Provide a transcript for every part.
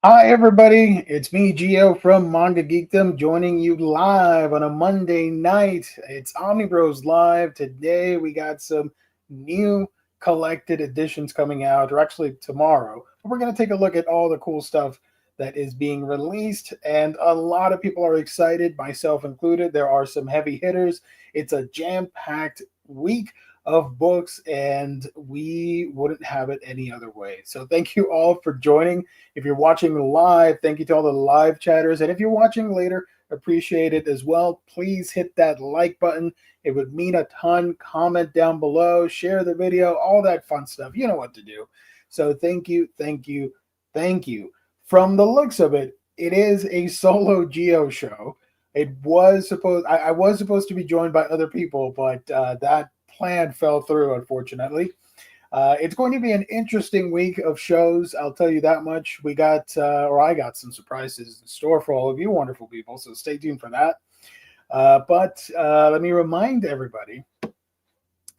Hi, everybody. It's me, Gio from Manga Geekdom, joining you live on a Monday night. It's Omnibus Live. Today, we got some new collected editions coming out, or actually tomorrow. We're going to take a look at all the cool stuff that is being released, and a lot of people are excited, myself included. There are some heavy hitters. It's a jam packed week of books, and we wouldn't have it any other way. So, thank you all for joining. If you're watching live, thank you to all the live chatters. And if you're watching later, appreciate it as well. Please hit that like button. It would mean a ton. Comment down below, share the video, all that fun stuff. You know what to do. So thank you, thank you, thank you. From the looks of it, it is a solo Geo show. I was supposed to be joined by other people, but that plan fell through, unfortunately. It's going to be an interesting week of shows. I'll tell you that much. I got some surprises in store for all of you wonderful people. So stay tuned for that. But let me remind everybody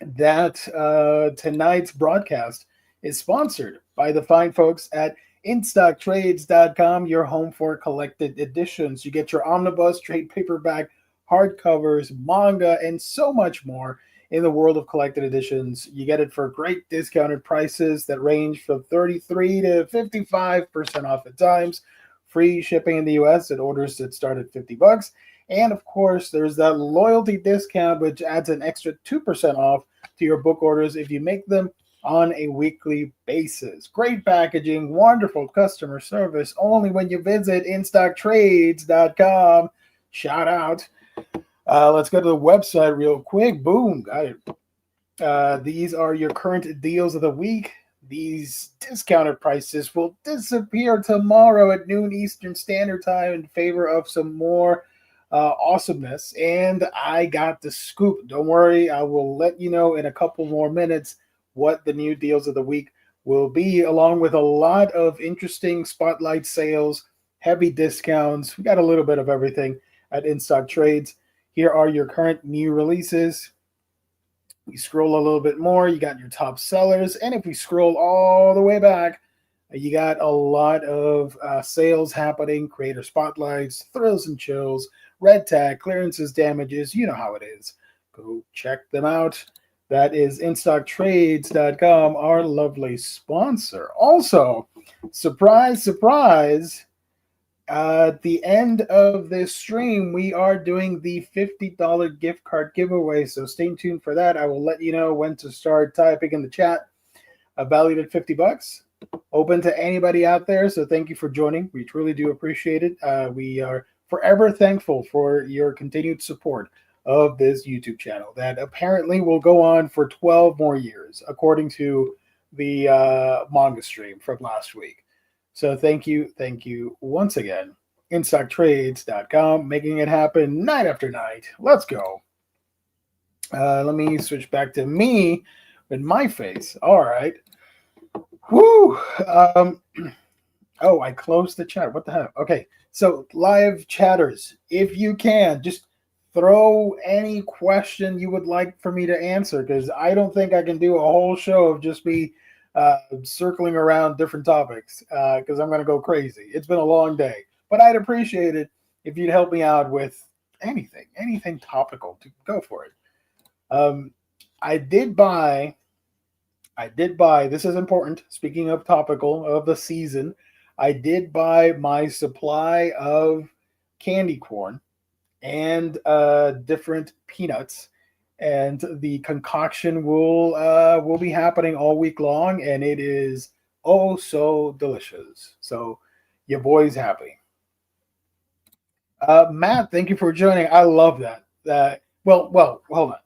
that tonight's broadcast is sponsored by the fine folks at InStockTrades.com, your home for collected editions. You get your omnibus, trade paperback, hardcovers, manga, and so much more in the world of collected editions. You get it for great discounted prices that range from 33 to 55% off at times. Free shipping in the US at orders that start at $50. And of course, there's that loyalty discount, which adds an extra 2% off to your book orders if you make them on a weekly basis. Great packaging, wonderful customer service, only when you visit InStockTrades.com. Shout out. Let's go to the website real quick. Boom, got it. These are your current deals of the week. These discounted prices will disappear tomorrow at noon Eastern Standard Time in favor of some more awesomeness. And I got the scoop. Don't worry, I will let you know in a couple more minutes what the new deals of the week will be, along with a lot of interesting spotlight sales, heavy discounts. We got a little bit of everything at In Stock Trades. Here are your current new releases. We scroll a little bit more, you got your top sellers. And if we scroll all the way back, you got a lot of sales happening, creator spotlights, thrills and chills, red tag, clearances, damages. You know how it is. Go check them out. That is InStockTrades.com, our lovely sponsor. Also, surprise, surprise, at the end of this stream, we are doing the $50 gift card giveaway. So stay tuned for that. I will let you know when to start typing in the chat. Valued at $50. Open to anybody out there. So thank you for joining. We truly do appreciate it. We are forever thankful for your continued support of this YouTube channel that apparently will go on for 12 more years, according to the manga stream from last week. So thank you once again. InStockTrades.com, making it happen night after night. Let's go. Let me switch back to me with my face. All right. Woo! Oh, I closed the chat. What the heck? Okay. So, live chatters, if you can, just throw any question you would like for me to answer, because I don't think I can do a whole show of just me circling around different topics, because I'm going to go crazy. It's been a long day, but I'd appreciate it if you'd help me out with anything topical. To go for it. I did buy. This is important. Speaking of topical of the season, I did buy my supply of candy corn and different peanuts, and the concoction will be happening all week long, and it is oh so delicious. So your boy's happy. Matt, thank you for joining. I love that. Well, hold on.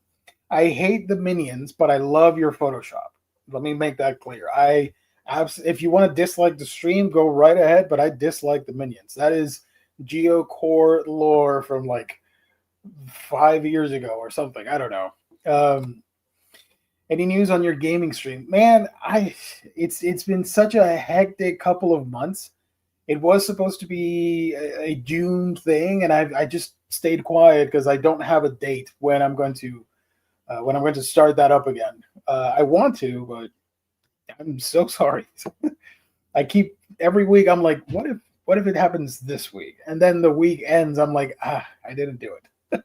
I hate the minions, but I love your Photoshop. Let me make that clear. If you want to dislike the stream, go right ahead, but I dislike the minions. That is Geocore lore from like 5 years ago or something. I don't know. Any news on your gaming stream? Man, it's been such a hectic couple of months. It was supposed to be a June thing, and I just stayed quiet because I don't have a date when I'm going to start that up again. I want to, but I'm so sorry. I keep every week. I'm like, what if what if it happens this week? And then the week ends, I'm like, I didn't do it.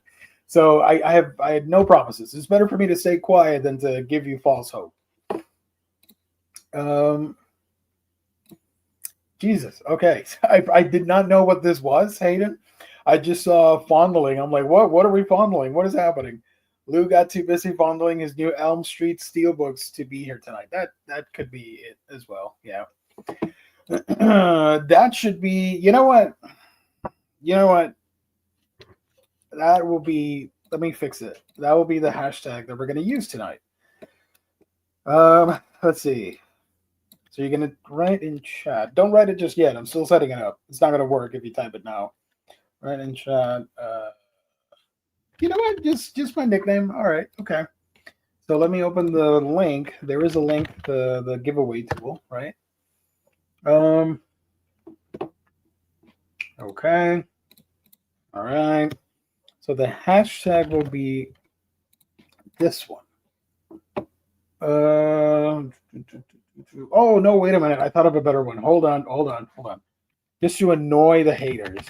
So I had no promises. It's better for me to stay quiet than to give you false hope. Jesus. Okay. I did not know what this was, Hayden. I just saw fondling. I'm like, what? What are we fondling? What is happening? Lou got too busy fondling his new Elm Street steelbooks to be here tonight. That could be it as well. Yeah. That should be. You know what? You know what? That will be. Let me fix it. That will be the hashtag that we're going to use tonight. Let's see. So you're going to write in chat. Don't write it just yet. I'm still setting it up. It's not going to work if you type it now. Write in chat. You know what? Just my nickname. All right. Okay. So let me open the link. There is a link to the giveaway tool, right? Okay. All right. So the hashtag will be this one. Oh, no, wait a minute. I thought of a better one. Hold on. Just to annoy the haters.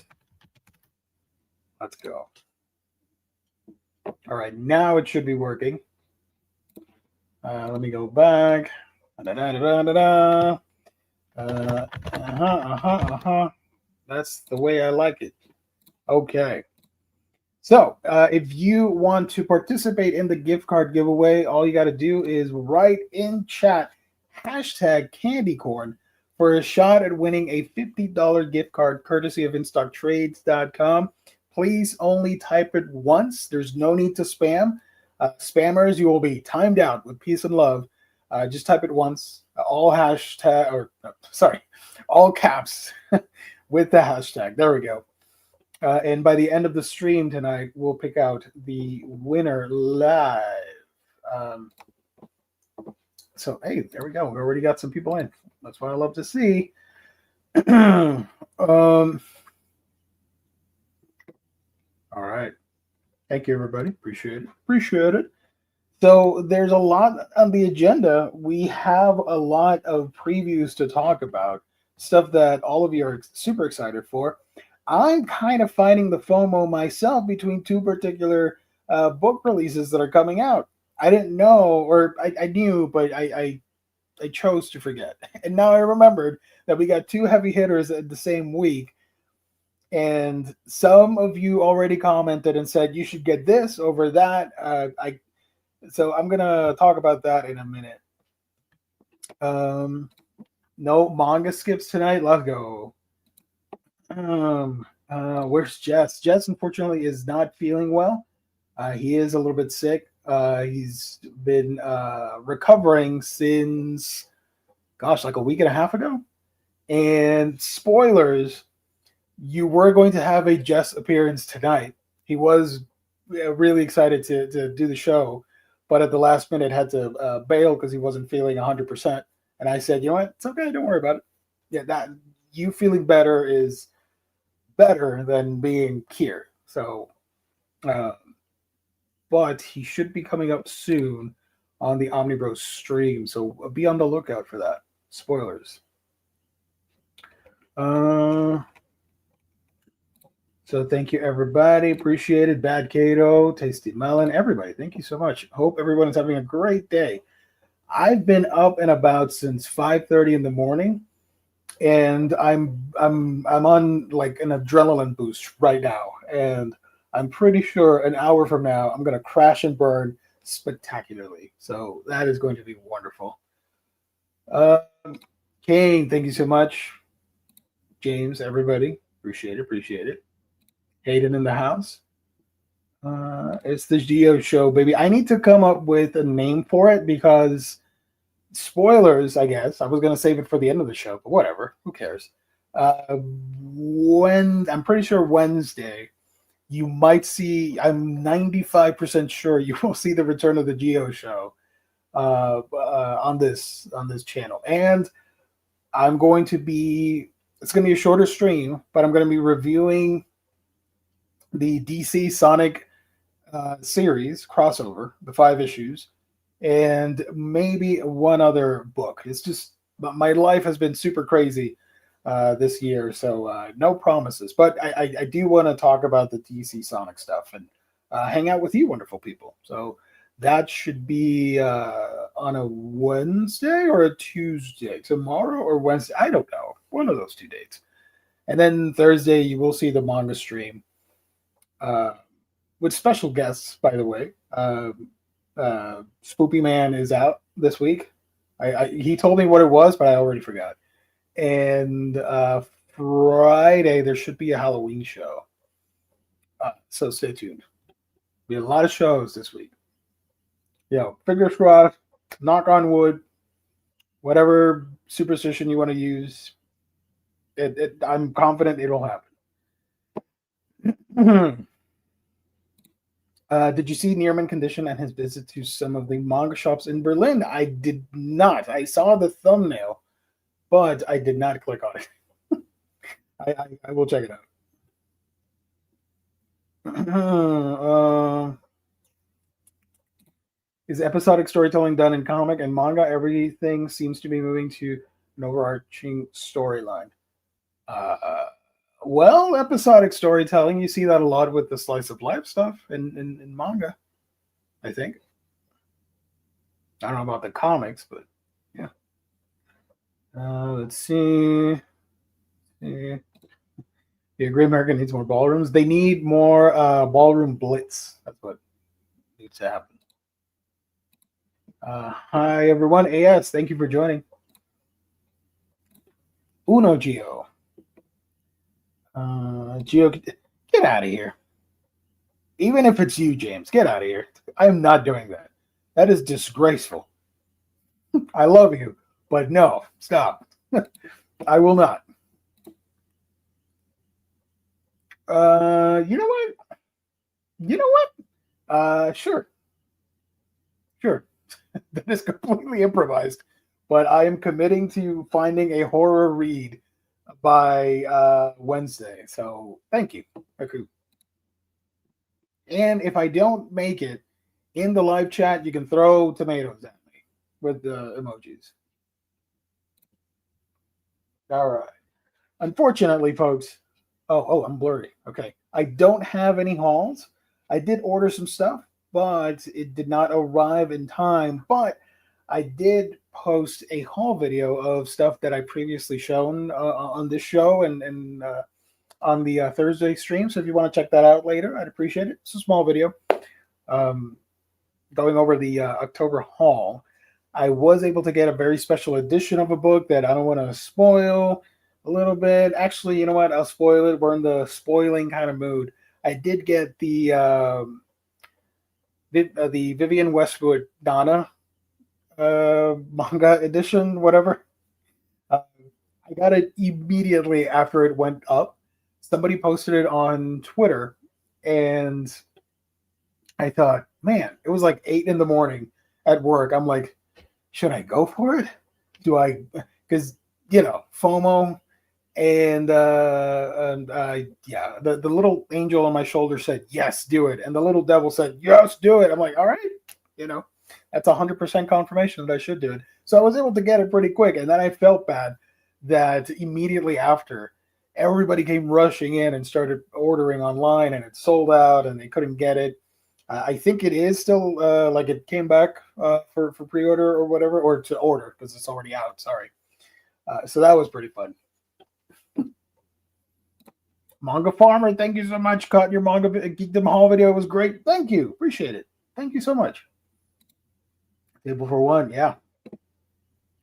Let's go. All right, now it should be working. Let me go back. That's the way I like it. Okay. So if you want to participate in the gift card giveaway, all you got to do is write in chat hashtag candycorn for a shot at winning a $50 gift card courtesy of InStockTrades.com. Please only type it once. There's no need to spam. Spammers, you will be timed out with peace and love. Just type it once. All caps with the hashtag. There we go. And by the end of the stream tonight, we'll pick out the winner live. So, hey, there we go. We already got some people in. That's what I love to see. All right. Thank you, everybody. Appreciate it. So there's a lot on the agenda. We have a lot of previews to talk about, stuff that all of you are super excited for. I'm kind of finding the FOMO myself between two particular book releases that are coming out. I didn't know, or I knew, but I chose to forget. And now I remembered that we got two heavy hitters at the same week. And some of you already commented and said you should get this over that. So I'm gonna talk about that in a minute. No manga skips tonight. Let's go. Where's Jess? Jess unfortunately is not feeling well. He is a little bit sick. He's been recovering since, like a week and a half ago. And spoilers. You were going to have a Jess appearance tonight. He was really excited to do the show, but at the last minute had to bail because he wasn't feeling 100%. And I said, you know what? It's okay. Don't worry about it. Yeah, that you feeling better is better than being here. So, but he should be coming up soon on the Omnibus stream. So be on the lookout for that. Spoilers. So thank you, everybody. Appreciate it. Bad Cato, Tasty Melon, everybody. Thank you so much. Hope everyone is having a great day. I've been up and about since 5:30 in the morning, and I'm on like an adrenaline boost right now. And I'm pretty sure an hour from now I'm gonna crash and burn spectacularly. So that is going to be wonderful. Kane, thank you so much. James, everybody, appreciate it. Hayden in the house. It's the Geo show, baby. I need to come up with a name for it because spoilers, I guess. I was going to save it for the end of the show, but whatever. Who cares? I'm pretty sure Wednesday, you might see, I'm 95% sure you will see the return of the Geo show on this channel. And I'm going to be, it's going to be a shorter stream, but I'm going to be reviewing the DC Sonic series crossover, the 5 issues, and maybe one other book. It's just, my life has been super crazy. this year, so no promises. But I do want to talk about the DC Sonic stuff and hang out with you, wonderful people. So that should be on a Wednesday or a Tuesday, tomorrow or Wednesday. I don't know, one of those 2 dates. And then Thursday, you will see the manga stream uh, with special guests, by the way. Spoopy Man is out this week. He told me what it was, but I already forgot. And Friday, there should be a Halloween show. So stay tuned. Be a lot of shows this week. Fingers crossed, knock on wood, whatever superstition you want to use. I'm confident it'll happen. Did you see Nearman condition and his visit to some of the manga shops in Berlin? I did not. I saw the thumbnail, but I did not click on it. I will check it out. Is episodic storytelling done in comic and manga? Everything seems to be moving to an overarching storyline. Well, episodic storytelling, you see that a lot with the slice of life stuff in manga, I think. I don't know about the comics, but yeah. Let's see. The Great American needs more ballrooms. They need more ballroom blitz. That's what needs to happen. Hi, everyone. AS, thank you for joining. Uno Geo. Geo, get out of here. Even if it's you, James, get out of here. I am not doing that. That is disgraceful. I love you, but no, stop. I will not. You know what? Sure. That is completely improvised, but I am committing to finding a horror read by Wednesday. So thank you, Haku. And if I don't make it in the live chat, you can throw tomatoes at me with the emojis. All right. Unfortunately, folks. Oh, I'm blurry. Okay. I don't have any hauls. I did order some stuff, but it did not arrive in time. But I did post a haul video of stuff that I previously shown on this show and on the Thursday stream. So if you want to check that out later, I'd appreciate it. It's a small video going over the October haul. I was able to get a very special edition of a book that I don't want to spoil a little bit. Actually, you know what? I'll spoil it. We're in the spoiling kind of mood. I did get the Vivian Westwood Donna manga edition, whatever. I got it immediately after it went up. Somebody posted it on Twitter, and I thought, man, it was like 8 a.m. at work. I'm like, should I go for it? Do I? Because FOMO, and yeah, the little angel on my shoulder said, yes, do it, and the little devil said, yes, do it. I'm like, all right, that's 100% confirmation that I should do it. So I was able to get it pretty quick, and then I felt bad that immediately after, everybody came rushing in and started ordering online, and it sold out, and they couldn't get it. I think it is still like it came back for pre-order or whatever, or to order because it's already out. Sorry. So that was pretty fun. Manga Farmer, thank you so much. Caught your manga Geekdom haul video. It was great. Thank you. Appreciate it. Thank you so much. Table for one, yeah.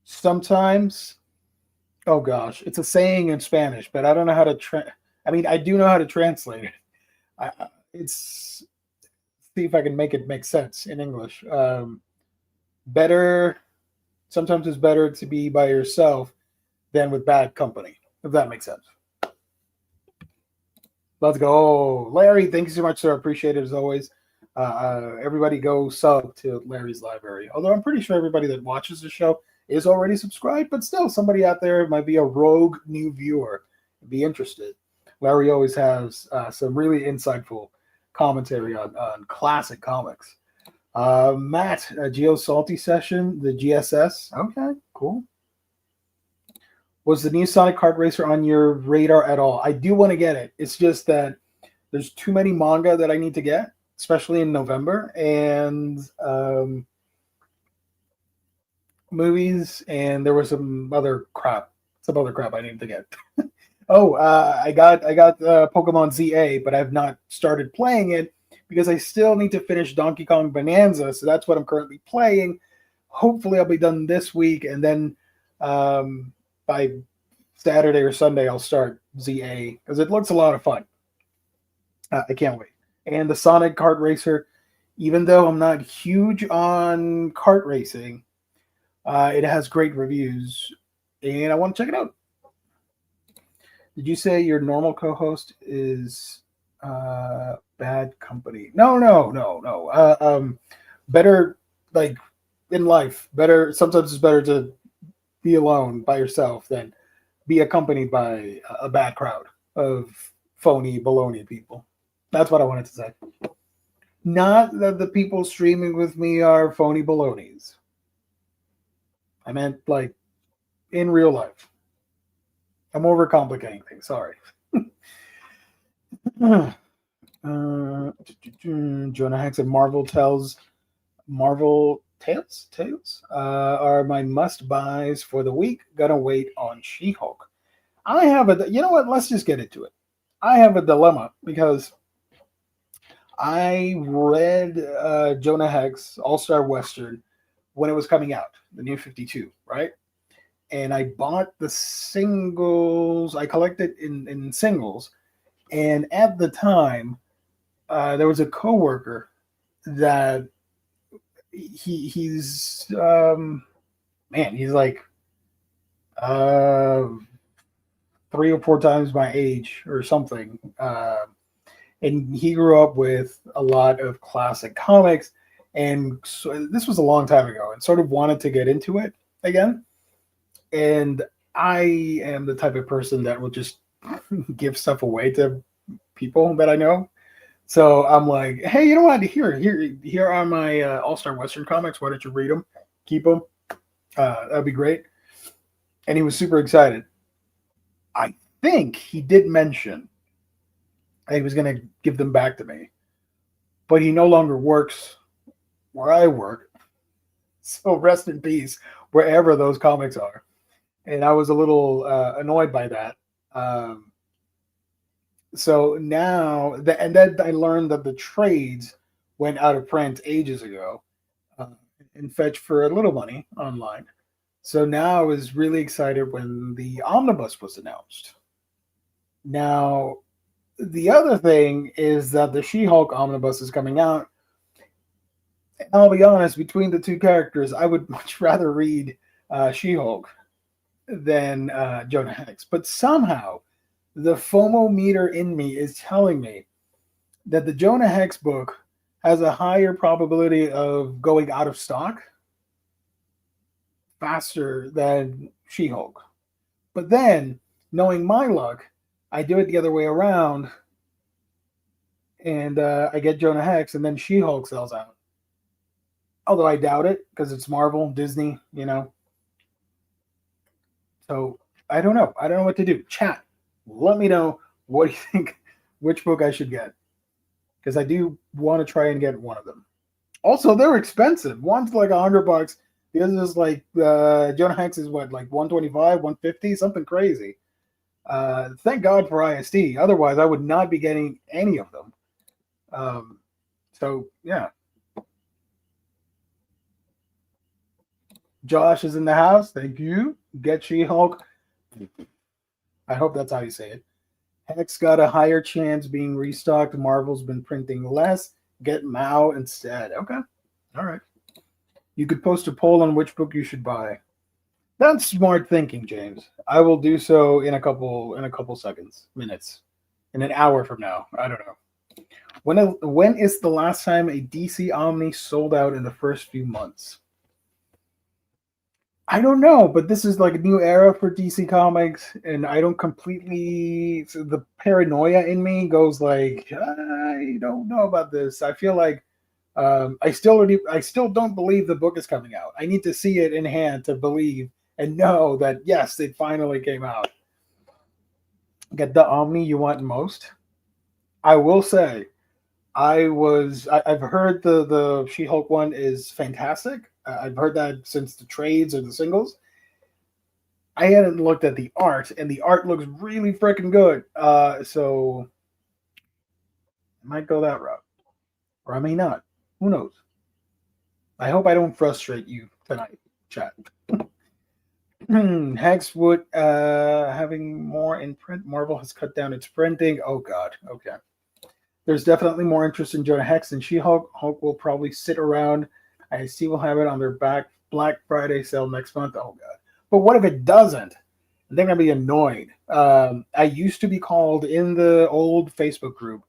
Sometimes, oh gosh, it's a saying in Spanish, but I don't know how to I do know how to translate it. It's see if I can make it make sense in English. Sometimes it's better to be by yourself than with bad company, if that makes sense. Let's go. Larry, thank you so much, sir. Appreciate it as always. Everybody go sub to Larry's library. Although I'm pretty sure everybody that watches the show is already subscribed, but still somebody out there might be a rogue new viewer and be interested. Larry always has some really insightful commentary on classic comics. Matt, a Geo Salty session, the GSS. Okay, cool. Was the new Sonic Kart Racer on your radar at all? I do want to get it. It's just that there's too many manga that I need to get, especially in November, and movies, and there was some other crap I needed to get. Oh, I got Pokemon ZA, but I've not started playing it because I still need to finish Donkey Kong Bonanza. So that's what I'm currently playing. Hopefully, I'll be done this week, and then by Saturday or Sunday, I'll start ZA because it looks a lot of fun. I can't wait. And the Sonic Kart Racer, even though I'm not huge on kart racing, it has great reviews, and I want to check it out. Did you say your normal co-host is bad company? No, no, no, no. Better, like, in life. Better. Sometimes it's better to be alone by yourself than be accompanied by a bad crowd of phony baloney people. That's what I wanted to say. Not that the people streaming with me are phony balonies. I meant, like, in real life. I'm overcomplicating things. Sorry. Jonah Hex and Marvel Tales are my must buys for the week. Gonna wait on She-Hulk. I have you know what? Let's just get into it. I have a dilemma because I read Jonah Hex All-Star Western when it was coming out, the new 52, right? And I bought the singles. I collected in singles. And at the time, there was a coworker that he's he's like 3 or 4 times my age or something. And he grew up with a lot of classic comics. And so this was a long time ago and sort of wanted to get into it again. And I am the type of person that will just give stuff away to people that I know. So I'm like, hey, you know what? Here are my All-Star Western comics. Why don't you read them? Keep them. That'd be great. And he was super excited. I think he did mention that he was going to give them back to me. But he no longer works where I work. So rest in peace, wherever those comics are. And I was a little annoyed by that. So now, and then I learned that the trades went out of print ages ago and fetched for a little money online. So now I was really excited when the Omnibus was announced. Now, the other thing is that the She-Hulk Omnibus is coming out. And I'll be honest, between the two characters, I would much rather read She-Hulk than Jonah Hex. But somehow, the FOMO meter in me is telling me that the Jonah Hex book has a higher probability of going out of stock faster than She-Hulk. But then, knowing my luck, I do it the other way around, and I get Jonah Hex, and then She-Hulk sells out. Although I doubt it, because it's Marvel, Disney, you know. So, I don't know. I don't know what to do. Chat, let me know what you think, which book I should get. Because I do want to try and get one of them. Also, they're expensive. One's like $100. The other is like, Jonah Hex is what, like 125, 150, something crazy. Thank God for ISD. Otherwise, I would not be getting any of them. So, yeah. Josh is in the house. Thank you. Get She-Hulk. I hope that's how you say it. Hex got a higher chance being restocked. Marvel's been printing less. Get Mao instead. Okay. All right. You could post a poll on which book you should buy. That's smart thinking, James. I will do so in a couple seconds, minutes, in an hour from now. I don't know. When is the last time a DC Omni sold out in the first few months? I don't know, but this is like a new era for DC Comics, and I don't completely. So the paranoia in me goes like, I don't know about this. I feel like I still don't believe the book is coming out. I need to see it in hand to believe and know that yes, it finally came out. Get the Omni you want most. I will say, I've heard the She-Hulk one is fantastic. I've heard that since the trades or the singles. I hadn't looked at the art, and the art looks really freaking good. So I might go that route, or I may not. Who knows? I hope I don't frustrate you tonight, chat. Hex would having more in print. Marvel has cut down its printing. Oh God. Okay. There's definitely more interest in Jonah Hex than She-Hulk. Hulk will probably sit around. I see will have it on their Black Friday sale next month. Oh God. But what if it doesn't? They're gonna be annoyed. I used to be called in the old Facebook group.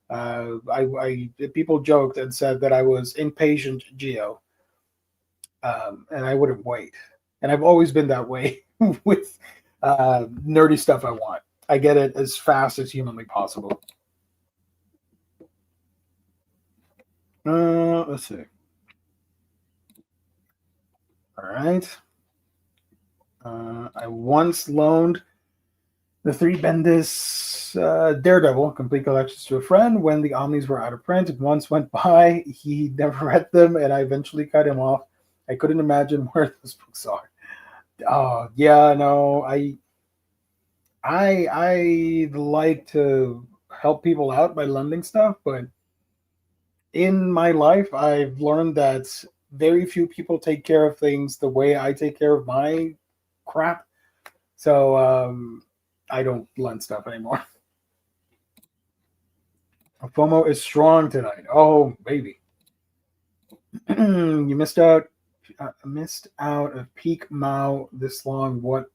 I people joked and said that I was impatient Geo, and I wouldn't wait. And I've always been that way with nerdy stuff I want. I get it as fast as humanly possible. Let's see. All right. I once loaned the three Bendis Daredevil complete collections to a friend when the Omnis were out of print. Once went by, he never read them, and I eventually cut him off. I couldn't imagine where those books are. Oh yeah, no, I like to help people out by lending stuff, but in my life, I've learned that very few people take care of things the way I take care of my crap. So I don't lend stuff anymore. FOMO is strong tonight. Oh, baby. You missed out of Peak Mao this long. What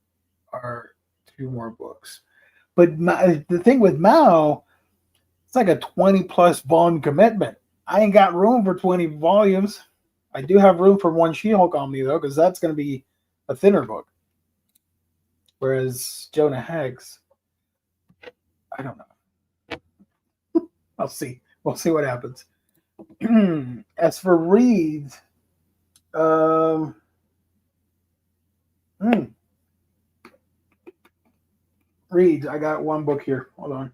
are two more books? But the thing with Mao, it's like a 20 plus volume commitment. I ain't got room for 20 volumes. I do have room for one She-Hulk Omni, though, because that's going to be a thinner book. Whereas Jonah Hex, I don't know. I'll see. We'll see what happens. As for Reed, Reed, I got one book here. Hold on.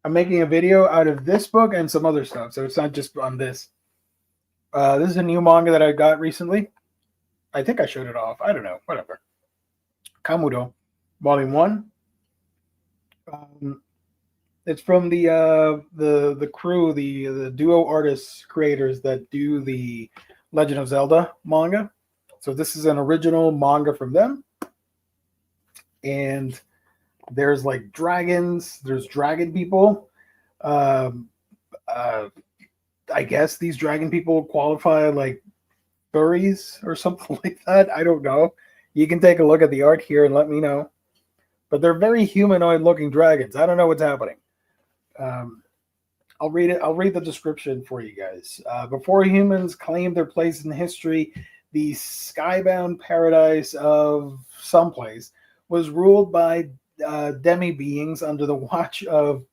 I'm making a video out of this book and some other stuff, so it's not just on this. This is a new manga that I got recently. I think I showed it off. I don't know. Whatever. Kamudo, Volume 1. It's from the crew, the duo artists creators that do the Legend of Zelda manga. So this is an original manga from them. And there's like dragons, there's dragon people. I guess these dragon people qualify like furries or something like that. I don't know. You can take a look at the art here and let me know. But they're very humanoid looking dragons. I don't know what's happening. I'll read it. I'll read the description for you guys. Before humans claimed their place in history, the skybound paradise of someplace was ruled by demi beings under the watch of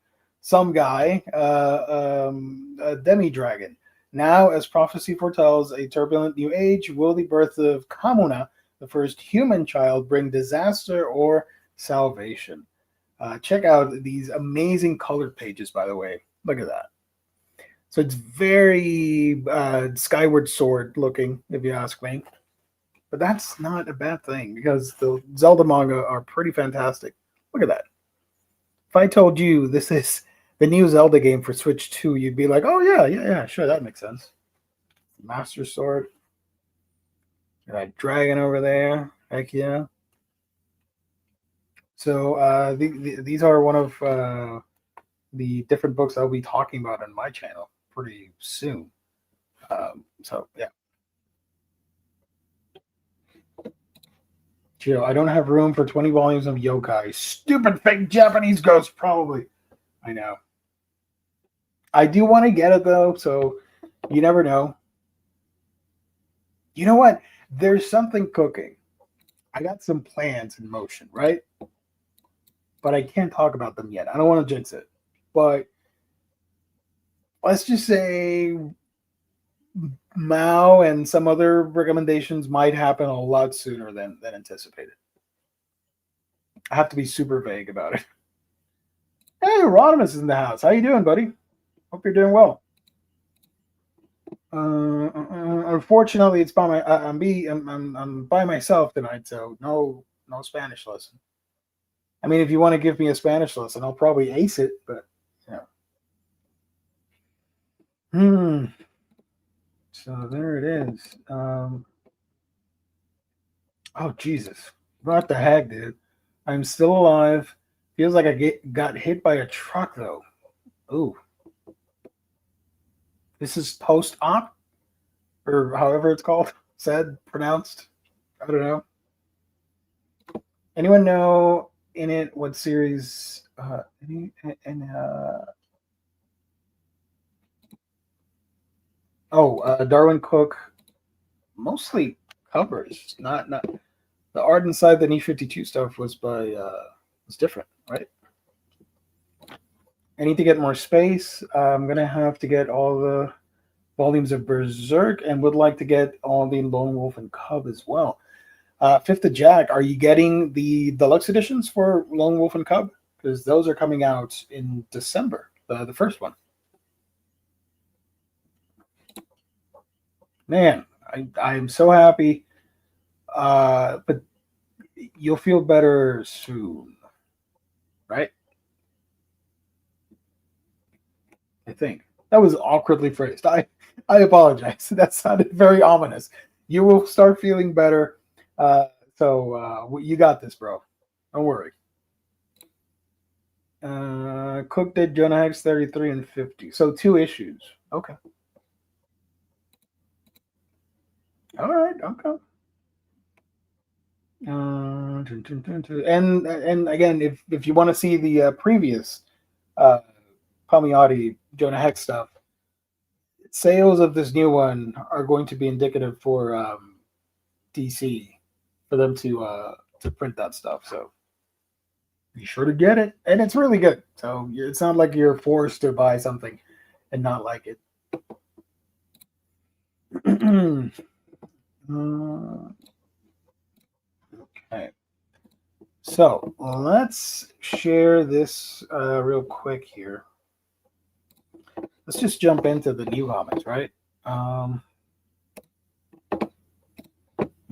some guy, a demi dragon. Now, as prophecy foretells a turbulent new age, will the birth of Kamuna, the first human child, bring disaster or salvation? Check out these amazing colored pages, by the way. Look at that. So it's very Skyward Sword looking, if you ask me. But that's not a bad thing because the Zelda manga are pretty fantastic. Look at that. If I told you this is the new Zelda game for Switch 2, you'd be like, oh, yeah, sure, that makes sense. Master Sword. Got that dragon over there. Heck yeah. So these are one of the different books I'll be talking about on my channel pretty soon. So, yeah. Gio, I don't have room for 20 volumes of yokai. Stupid fake Japanese ghost, probably. I know. I do want to get it, though, so you never know. You know what? There's something cooking. I got some plans in motion, right? But I can't talk about them yet. I don't want to jinx it. But let's just say Mao and some other recommendations might happen a lot sooner than anticipated. I have to be super vague about it. Hey, Rodimus is in the house. How you doing, buddy? Hope you're doing well. Unfortunately, it's by my I'm by myself tonight, so no Spanish lesson. I mean, if you want to give me a Spanish lesson, I'll probably ace it, but yeah. Hmm. So there it is. Oh Jesus! What the heck, dude? I'm still alive. Feels like got hit by a truck though. Ooh, this is post op or however it's called, said, pronounced. I don't know. Anyone know in it what series? Darwin Cook mostly covers, not the art inside the Niche 52 stuff was by was different, right? I need to get more space. I'm gonna have to get all the volumes of Berserk and would like to get all the Lone Wolf and Cub as well. Fifth of Jack, are you getting the deluxe editions for Lone Wolf and Cub? Because those are coming out in December, the first one. Man, I'm so happy. But you'll feel better soon, right? I think that was awkwardly phrased. I apologize. That sounded very ominous. You will start feeling better. So you got this, bro. Don't worry. Cook did Jonah Hex 33 and 50. So 2 issues. Okay. All right. Okay. And again, if you want to see the previous Palmiotti Jonah Hex stuff, sales of this new one are going to be indicative for DC for them to print that stuff. So be sure to get it, and it's really good. So it's not like you're forced to buy something and not like it. Okay, so let's share this real quick here. Let's just jump into the new comics, right?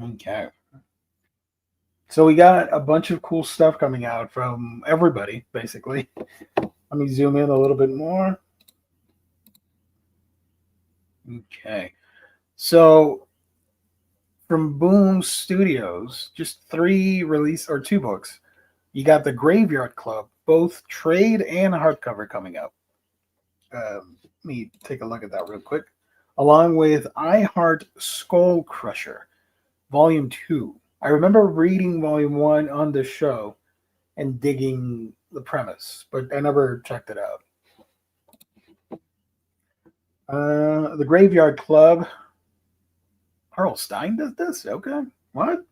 Okay. So we got a bunch of cool stuff coming out from everybody, basically. Let me zoom in a little bit more. Okay. So from Boom Studios, just 3 release or 2 books. You got the Graveyard Club, both trade and hardcover coming out. Let me take a look at that real quick. Along with I Heart Skull Crusher, Volume 2. I remember reading Volume 1 on the show and digging the premise, but I never checked it out. The Graveyard Club. Carl Stein does this? Okay. What?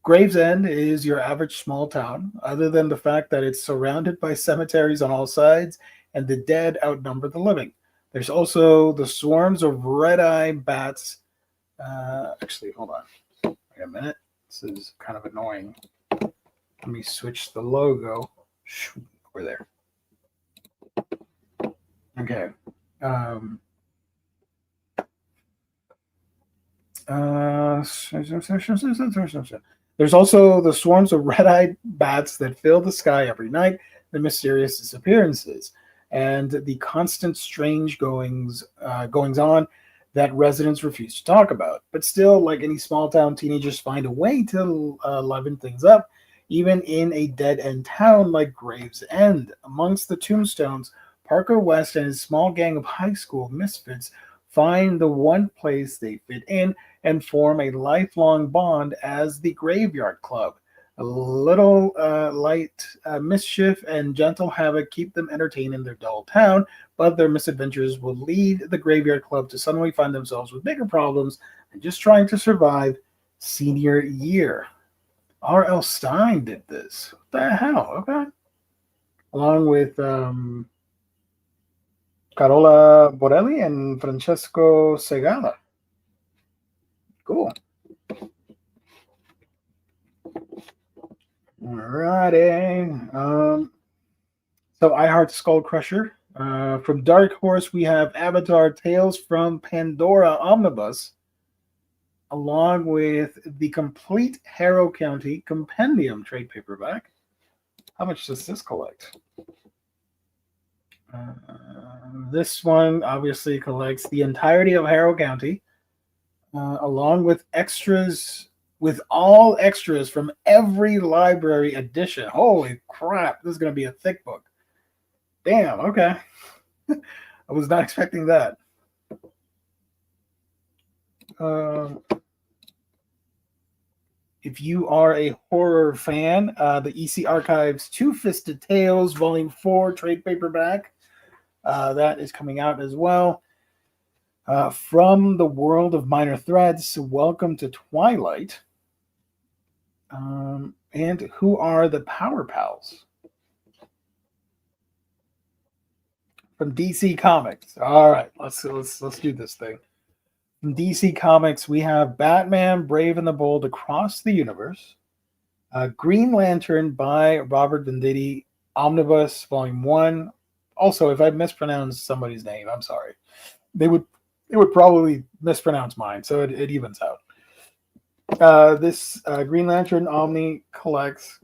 Gravesend is your average small town, other than the fact that it's surrounded by cemeteries on all sides and the dead outnumber the living. There's also the swarms of red-eye bats. Actually, hold on. Wait a minute. This is kind of annoying. Let me switch the logo. Over there. Okay. There's also the swarms of red-eyed bats that fill the sky every night, the mysterious disappearances, and the constant strange goings on that residents refuse to talk about. But still, like any small-town, teenagers find a way to liven things up, even in a dead-end town like Gravesend. Amongst the tombstones, Parker West and his small gang of high school misfits find the one place they fit in and form a lifelong bond as the Graveyard Club. A little light mischief and gentle havoc keep them entertained in their dull town, but their misadventures will lead the Graveyard Club to suddenly find themselves with bigger problems and just trying to survive senior year. R.L. Stein did this. What the hell? Okay. Along with Carola Borelli and Francesco Segala. Cool. Alrighty. So I Heart Skull Crusher. From Dark Horse, we have Avatar Tales from Pandora Omnibus, along with the complete Harrow County Compendium trade paperback. How much does this collect? Uh, this one obviously collects the entirety of Harrow County, along with extras, with all extras from every library edition. Holy crap, this is going to be a thick book. Damn, okay. I was not expecting that. If you are a horror fan, the EC Archives Two Fisted Tales, Volume 4, trade paperback, that is coming out as well. From the World of Minor Threats, Welcome to Twilight. And Who Are the Power Pals? From DC Comics. All right, let's do this thing. From DC Comics, we have Batman, Brave and the Bold Across the Universe, Green Lantern by Robert Venditti, Omnibus, Volume 1. Also, if I mispronounce somebody's name, I'm sorry. They would probably mispronounce mine, so it evens out. This Green Lantern Omni collects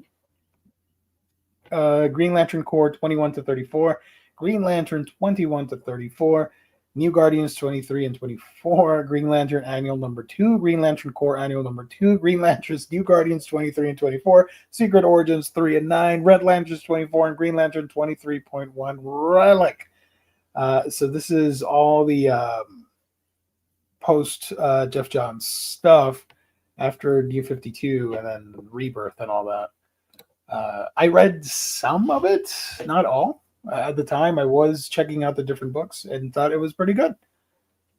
Green Lantern Corps 21 to 34, Green Lantern 21 to 34, New Guardians 23 and 24, Green Lantern Annual Number 2, Green Lantern Corps Annual Number 2, Green Lanterns New Guardians 23 and 24, Secret Origins 3 and 9, Red Lanterns 24, and Green Lantern 23.1 Relic. So this is all the post Jeff Johns stuff after New 52 and then Rebirth and all that. I read some of it, not all. At the time, I was checking out the different books and thought it was pretty good.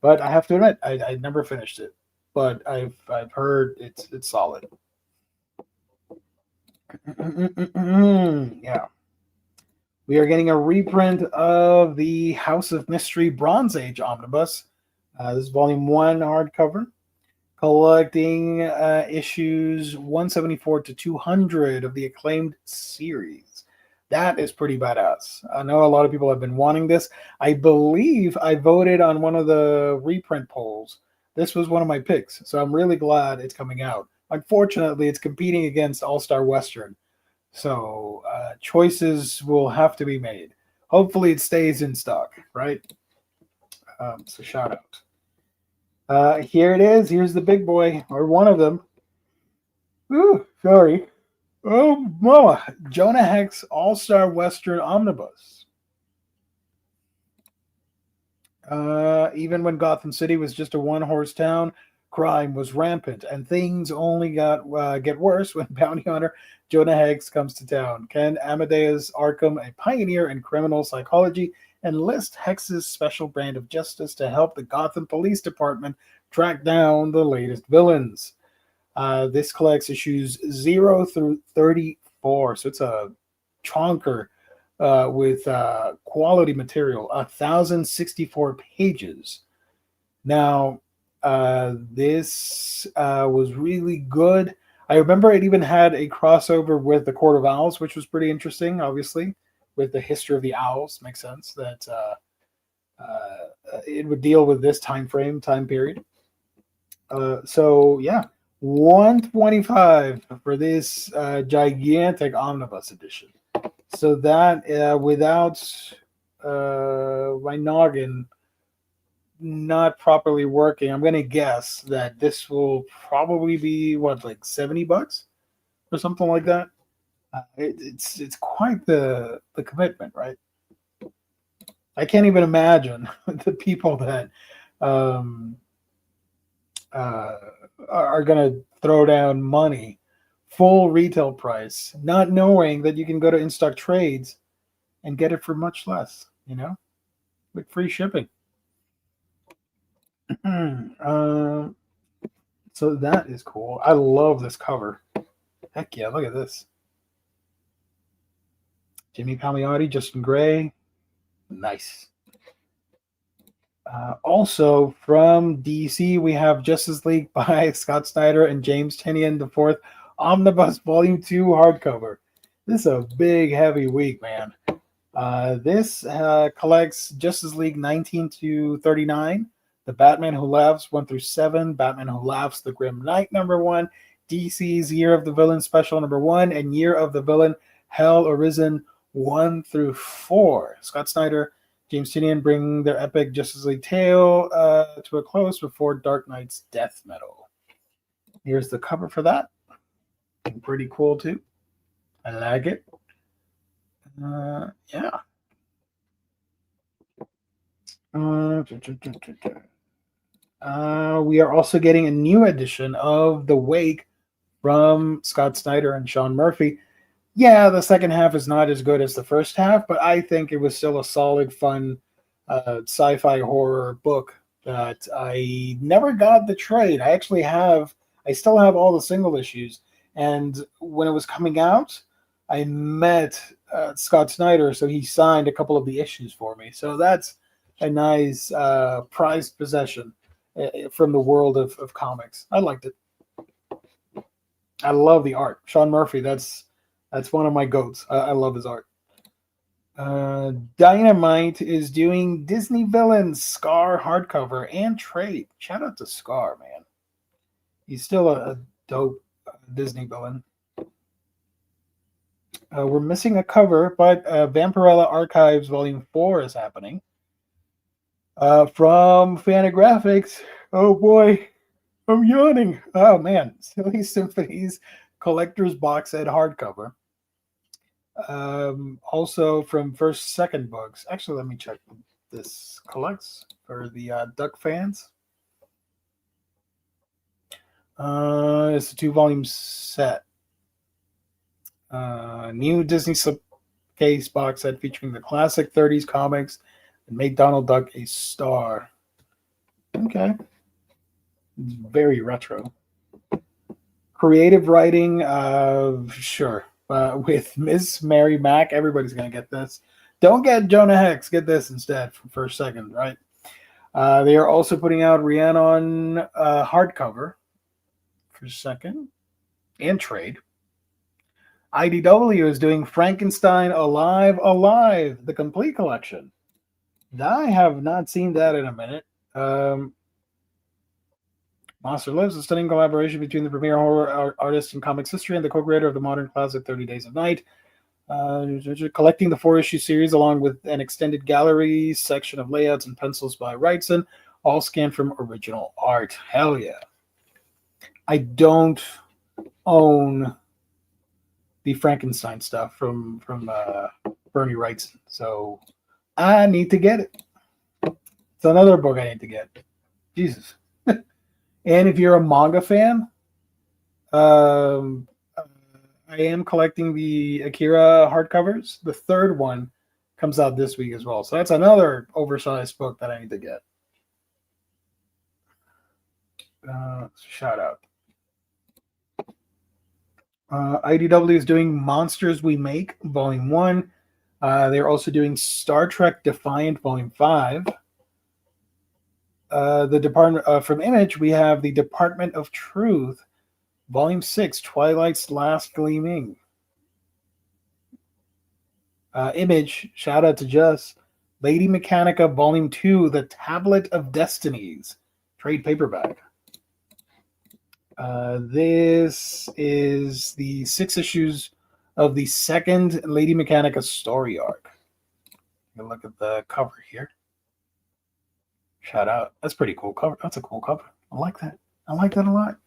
But I have to admit, I never finished it. But I've heard it's solid. Yeah. We are getting a reprint of the House of Mystery Bronze Age Omnibus. This is Volume 1 hardcover, collecting issues 174 to 200 of the acclaimed series. That is pretty badass. I know a lot of people have been wanting this. I believe I voted on one of the reprint polls. This was one of my picks, so I'm really glad it's coming out. Unfortunately, it's competing against All-Star Western, so choices will have to be made. Hopefully it stays in stock, right? So shout out. Here it is. Here's the big boy, or one of them. Ooh, sorry. Oh, mama. Jonah Hex All-Star Western Omnibus. Even when Gotham City was just a one-horse town, crime was rampant, and things only get worse when bounty hunter Jonah Hex comes to town. Ken Amadeus Arkham, a pioneer in criminal psychology, enlists Hex's special brand of justice to help the Gotham Police Department track down the latest villains. This collects issues 0 through 34, so it's a chonker with quality material, 1,064 pages. Now, this was really good. I remember it even had a crossover with the Court of Owls, which was pretty interesting, obviously, with the history of the Owls. Makes sense that it would deal with this time period. So, yeah. 125 for this gigantic omnibus edition. So that without my noggin not properly working, I'm gonna guess that this will probably be what, like $70 or something like that. It's quite the commitment, right? I can't even imagine the people that are going to throw down money, full retail price, not knowing that you can go to In Stock Trades and get it for much less, with free shipping. So that is cool. I love this cover. Heck yeah, look at this. Jimmy Palmiotti, Justin Gray. Nice. Also from DC, we have Justice League by Scott Snyder and James Tynion, the fourth Omnibus Volume 2 hardcover. This is a big, heavy week, man. This collects Justice League 19 to 39, The Batman Who Laughs 1 through 7, Batman Who Laughs The Grim Knight number 1, DC's Year of the Villain Special number 1, and Year of the Villain Hell Arisen 1 through 4. Scott Snyder, James Tynion bring their epic Justice League tale to a close before Dark Knight's death metal. Here's the cover for that. Pretty cool too. I like it. Yeah. We are also getting a new edition of The Wake from Scott Snyder and Sean Murphy. Yeah, the second half is not as good as the first half, but I think it was still a solid, fun sci-fi horror book that I never got the trade. I still have all the single issues. And when it was coming out, I met Scott Snyder, so he signed a couple of the issues for me. So that's a nice prized possession from the world of comics. I liked it. I love the art. Sean Murphy, that's one of my goats. I love his art. Dynamite is doing Disney Villains Scar hardcover and trade. Shout out to Scar, man. He's still a dope Disney villain. We're missing a cover, but Vampirella Archives Volume 4 is happening. From Fantagraphics, oh boy, I'm yawning. Oh man, Silly Symphonies Collector's Box Set hardcover. Also from First Second Books. Actually, let me check this collects for the Duck fans. It's a 2-volume set. New Disney slipcase box set featuring the classic 30s comics and made Donald Duck a star. Okay. It's very retro. Creative writing, sure. With Miss Mary Mack, everybody's going to get this. Don't get Jonah Hex. Get this instead from First Second, right? They are also putting out Rhiannon hardcover for Second and trade. IDW is doing Frankenstein Alive, the complete collection. I have not seen that in a minute. Monster Lives, a stunning collaboration between the premier horror artist in comics history and the co-creator of the modern classic 30 Days of Night. Collecting the 4-issue series along with an extended gallery section of layouts and pencils by Wrightson, all scanned from original art. Hell yeah. I don't own the Frankenstein stuff from Bernie Wrightson, so I need to get it. It's another book I need to get. Jesus. And if you're a manga fan, I am collecting the Akira hardcovers. The third one comes out this week as well. So that's another oversized book that I need to get. Shout out. IDW is doing Monsters We Make, Volume 1. They're also doing Star Trek Defiant, Volume 5. The department from Image, we have the Department of Truth, Volume 6, Twilight's Last Gleaming. Image, shout out to Just, Lady Mechanica, Volume 2, The Tablet of Destinies, trade paperback. This is the 6 issues of the second Lady Mechanica story arc. Look at the cover here. Shout out. That's pretty cool cover. That's a cool cover. I like that. I like that a lot.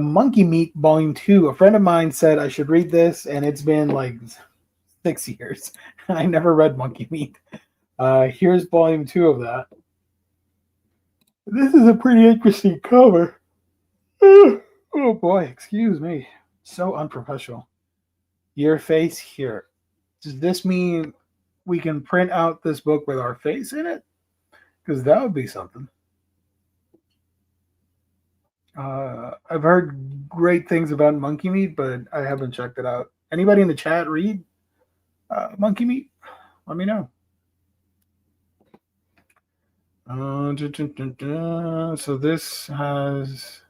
Monkey Meat Volume 2. A friend of mine said I should read this, and it's been like 6 years. I never read Monkey Meat. Here's Volume 2 of that. This is a pretty interesting cover. Oh boy, excuse me. So unprofessional. Your face here. Does this mean we can print out this book with our face in it? Because that would be something. I've heard great things about Monkey Meat, but I haven't checked it out. Anybody in the chat read Monkey Meat? Let me know. So this has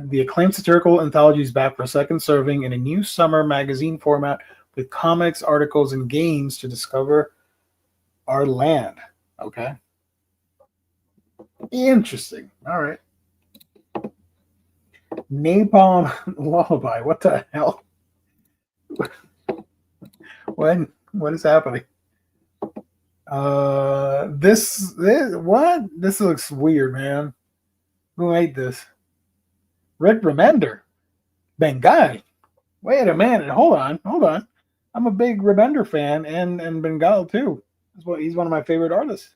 the acclaimed satirical anthology is back for a second serving in a new summer magazine format with comics, articles, and games to discover our land. Okay. Interesting. All right. Napalm Lullaby. What the hell? What is happening? This what? This looks weird, man. Who made this? Rick Remender. Bengal. Wait a minute. Hold on. I'm a big Remender fan and Bengal too. He's one of my favorite artists.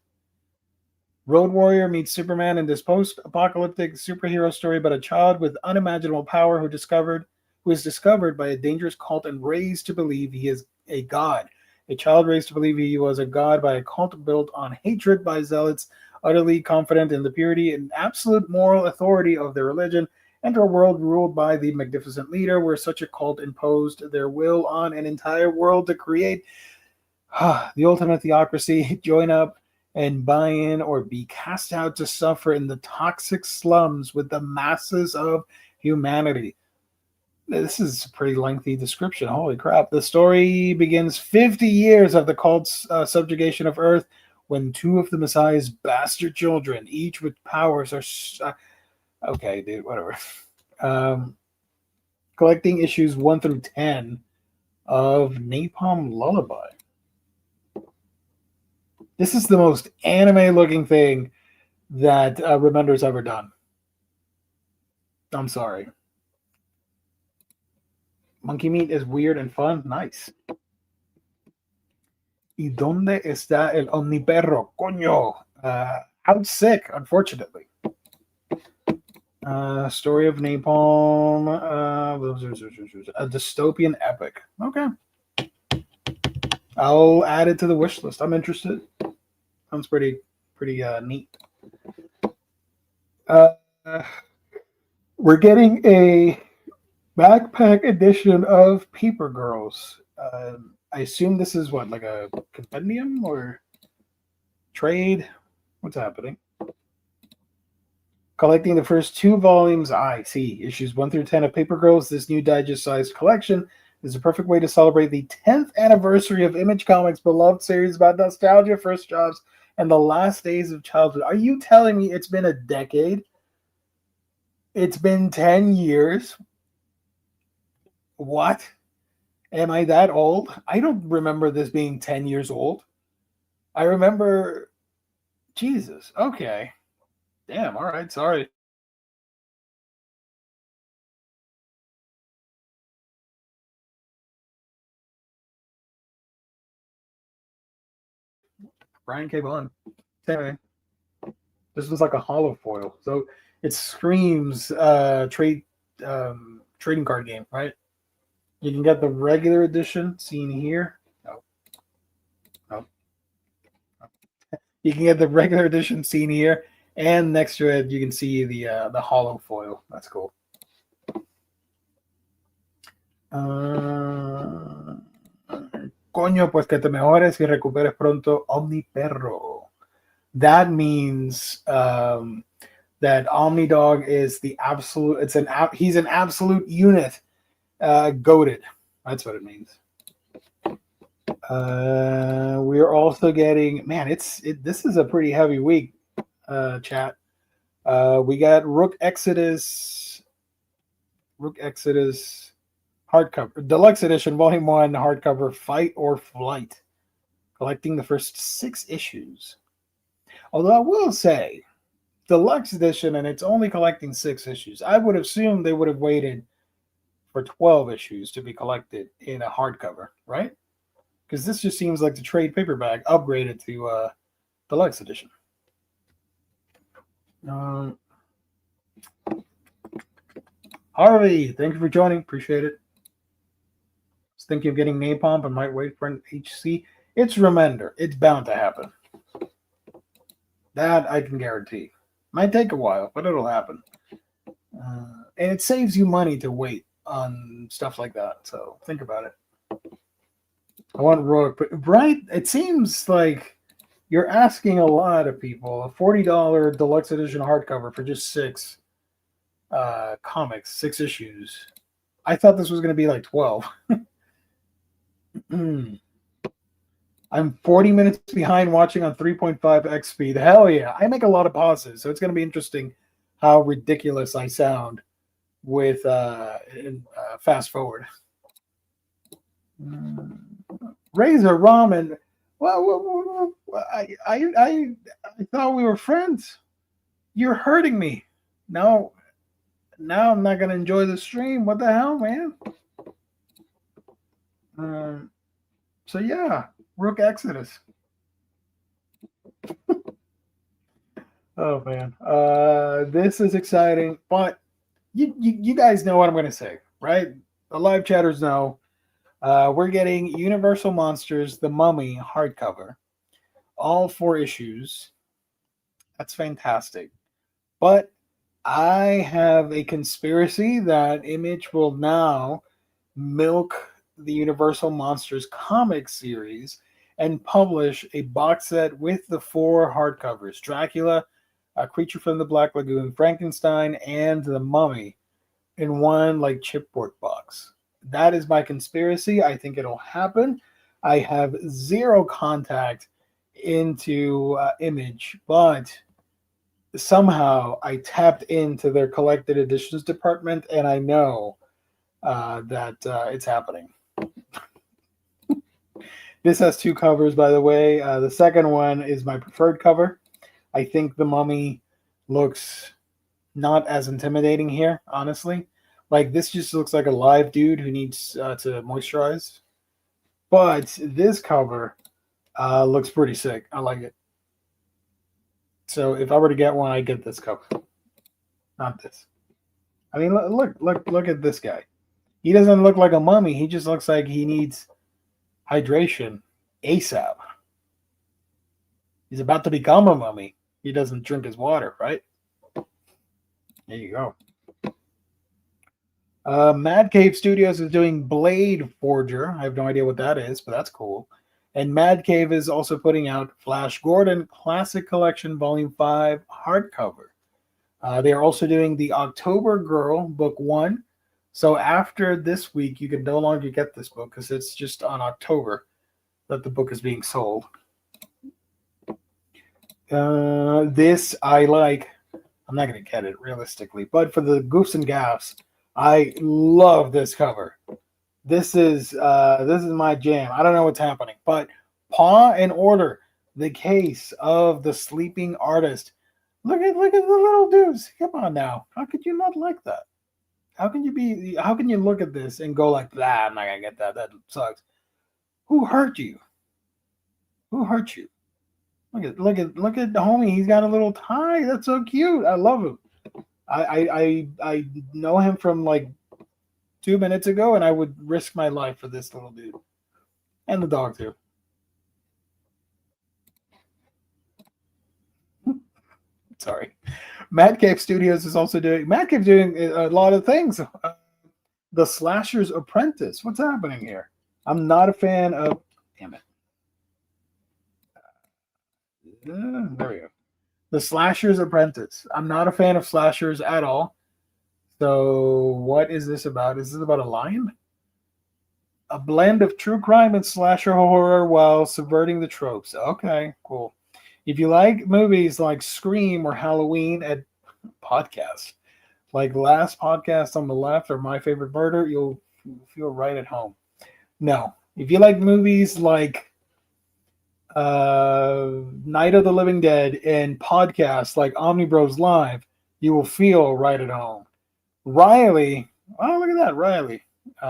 Road Warrior meets Superman in this post-apocalyptic superhero story about a child with unimaginable power who is discovered by a dangerous cult and raised to believe he is a god. A child raised to believe he was a god by a cult built on hatred by zealots, utterly confident in the purity and absolute moral authority of their religion, enter a world ruled by the magnificent leader, where such a cult imposed their will on an entire world to create the ultimate theocracy. Join up and buy in or be cast out to suffer in the toxic slums with the masses of humanity. This is a pretty lengthy description. Holy crap. The story begins 50 years of the cult's subjugation of Earth when two of the Messiah's bastard children, each with powers, are. Okay, dude, whatever. Collecting issues 1 through 10 of Napalm Lullaby. This is the most anime looking thing that Remender's ever done. I'm sorry. Monkey meat is weird and fun. Nice. ¿Y dónde está el omniperro? Coño. Out sick, unfortunately. Story of Napalm. A dystopian epic. Okay. I'll add it to the wish list. I'm interested. Sounds pretty neat. We're getting a backpack edition of Paper Girls. I assume this is what, like a compendium or trade? What's happening? Collecting the first 2 volumes. I see. Issues 1 through 10 of Paper Girls. This new digest-sized collection is a perfect way to celebrate the 10th anniversary of Image Comics' beloved series about nostalgia, first jobs, and the last days of childhood. Are you telling me it's been a decade? It's been 10 years? What? Am I that old? I don't remember this being 10 years old. I remember... Jesus. Okay. Damn, all right, sorry. Brian came on. Anyway, this was like a hollow foil, so it screams trading card game, right? You can get the regular edition seen here. No. You can get the regular edition seen here, and next to it you can see the hollow foil. That's cool. Coño, pues que te mejores y recuperes pronto Omniperro. That means that Omnidog is the absolute. He's an absolute unit. Goated. That's what it means. We are also getting. Man, this is a pretty heavy week. Chat. We got Rook Exodus hardcover, deluxe edition, volume 1, hardcover, Fight or Flight. Collecting the first 6 issues. Although I will say, deluxe edition, and it's only collecting 6 issues. I would assume they would have waited for 12 issues to be collected in a hardcover, right? Because this just seems like the trade paperback upgraded to deluxe edition. Harvey, thank you for joining. Appreciate it. Was thinking of getting Napalm, but might wait for an HC. It's Remender. It's bound to happen. That I can guarantee. Might take a while, but it'll happen. And it saves you money to wait on stuff like that. So think about it. I want Rook, but right, it seems like You're asking a lot of people. A $40 deluxe edition hardcover for just six comics, 6 issues. I thought this was going to be like 12. I'm 40 minutes behind watching on 3.5x speed. Hell yeah. I make a lot of pauses, so it's going to be interesting how ridiculous I sound with fast forward. Razor Ramen. I thought we were friends. You're hurting me. Now I'm not gonna enjoy the stream. What the hell, man? So yeah, Rook Exodus. Oh man, this is exciting. But you guys know what I'm gonna say, right? The live chatters know. We're getting Universal Monsters: The Mummy hardcover, all 4 issues. That's fantastic. But I have a conspiracy that Image will now milk the Universal Monsters comic series and publish a box set with the 4 hardcovers: Dracula, A Creature from the Black Lagoon, Frankenstein, and The Mummy in one like chipboard box. That is my conspiracy. I think it'll happen. I have zero contact into Image, but somehow I tapped into their collected editions department, and I know that it's happening. This has 2 covers, by the way. The second one is my preferred cover. I think the Mummy looks not as intimidating here, honestly. Like, this just looks like a live dude who needs to moisturize. But this cover looks pretty sick. I like it. So if I were to get one, I'd get this cover, not this. I mean, look at this guy. He doesn't look like a mummy. He just looks like he needs hydration ASAP. He's about to become a mummy. He doesn't drink his water, right? There you go. Mad Cave Studios is doing Blade Forger. I have no idea what that is, but that's cool. And Mad Cave is also putting out Flash Gordon Classic Collection Volume 5 hardcover. They are also doing the October Girl Book 1. So after this week, you can no longer get this book because it's just on October that the book is being sold. This I like. I'm not going to get it realistically, but for the goofs and gaffs, I love this cover. This is my jam. I don't know what's happening, but Paw and Order, the case of the sleeping artist. Look at the little dudes. Come on now. How could you not like that? How can you look at this and go like, I'm not gonna get that. That sucks. Who hurt you? Who hurt you? Look at the homie. He's got a little tie. That's so cute. I love him. I know him from like 2 minutes ago, and I would risk my life for this little dude. And the dog too. Sorry. Mad Cave Studios is also doing a lot of things. The Slasher's Apprentice. What's happening here? I'm not a fan of. Damn it. There we go. The Slasher's Apprentice. I'm not a fan of slashers at all. So what is this about? Is this about a lion? A blend of true crime and slasher horror while subverting the tropes. Okay, cool. If you like movies like Scream or Halloween and podcasts, like last podcast on the left or My Favorite Murder, you'll feel right at home. No. If you like movies like Night of the Living Dead and podcasts like Omnibus Live, you will feel right at home. Riley, oh, look at that, Riley.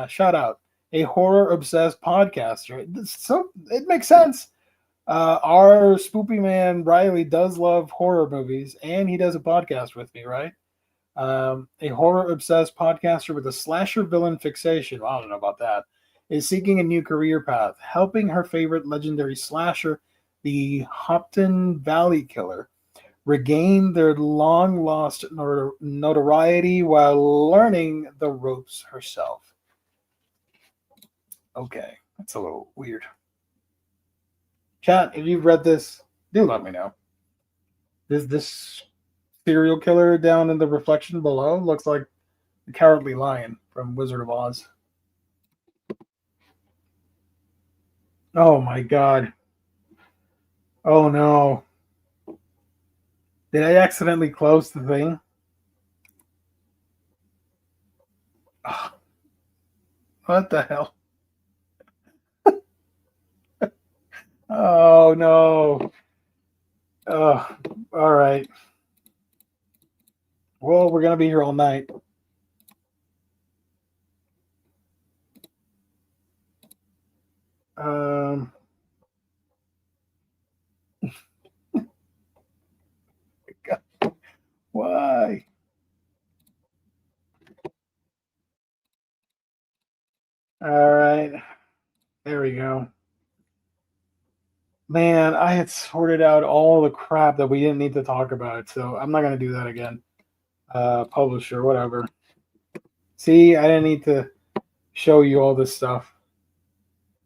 Shout out. A horror-obsessed podcaster. So it makes sense. Our spoopy man Riley does love horror movies, and he does a podcast with me, right? A horror-obsessed podcaster with a slasher villain fixation, I don't know about that, is seeking a new career path, helping her favorite legendary slasher, the Hopton Valley Killer, regain their long-lost notoriety while learning the ropes herself. Okay, that's a little weird. Chat, if you've read this, Do let me know. This serial killer down in the reflection below looks like the Cowardly Lion from Wizard of Oz. Oh my god. Oh no. Did I accidentally close the thing? Oh, what the hell? Oh no. Oh, all right. Well, we're gonna be here all night. Um, why? All right. There we go. Man, I had sorted out all the crap that we didn't need to talk about, so I'm not gonna do that again. Publisher, whatever. See, I didn't need to show you all this stuff.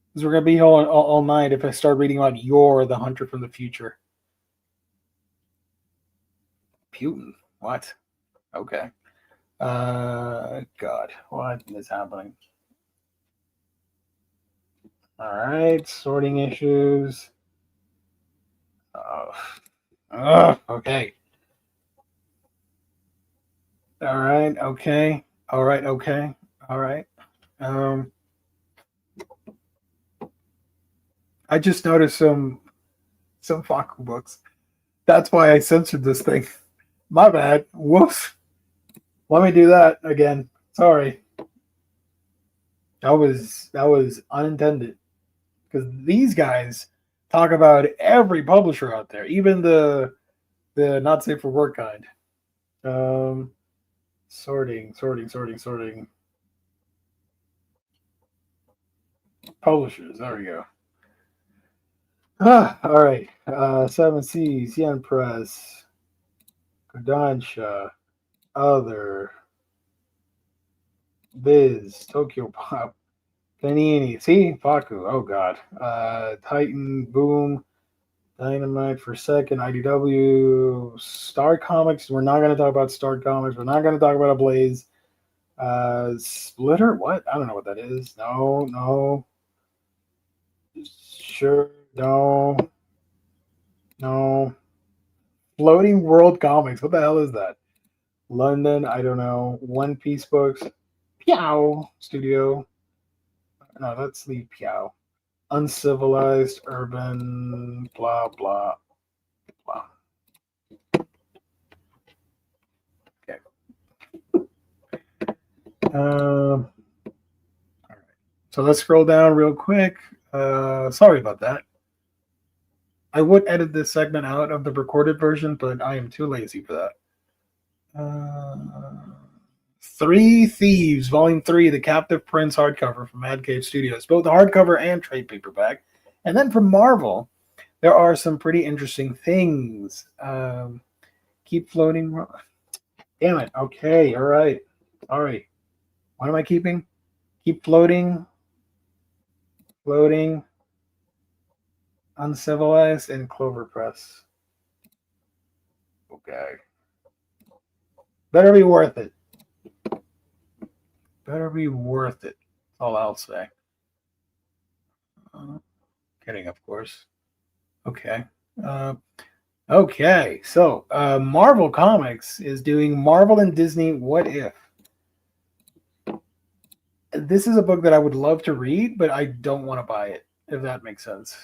Because we're gonna be here all night if I start reading about You're the Hunter from the Future. Putin? What? Okay. God, what is happening? All right, sorting issues. Okay. All right, okay. All right, okay. All right. I just noticed some Faku books. That's why I censored this thing. My bad. Whoops. Let me do that again. Sorry. That was unintended. Because these guys talk about every publisher out there, even the not safe for work kind. Sorting. Publishers. There we go. All right. Seven Seas, Yen Press, Kodansha, Other, Viz, Tokyo Pop, Panini. See, Faku. Oh God. Titan, Boom, Dynamite for second, IDW, Star Comics. We're not going to talk about Star Comics. We're not going to talk about Ablaze. Splitter? What? I don't know what that is. No. Sure. No. Floating World Comics. What the hell is that? London. I don't know. One Piece Books. Piao Studio. No, that's the Piao. Uncivilized Urban. Blah blah blah. Okay. All right. So let's scroll down real quick. Sorry about that. I would edit this segment out of the recorded version, but I am too lazy for that. Three Thieves, Volume 3, The Captive Prince hardcover from Mad Cave Studios, both hardcover and trade paperback. And then from Marvel, there are some pretty interesting things. Keep Floating. Damn it. Okay. All right. What am I keeping? Keep Floating. Uncivilized, and Clover Press. Okay. Better be worth it. That's all I'll say. Kidding, of course. Okay. Okay. So, Marvel Comics is doing Marvel and Disney What If. This is a book that I would love to read, but I don't want to buy it, if that makes sense.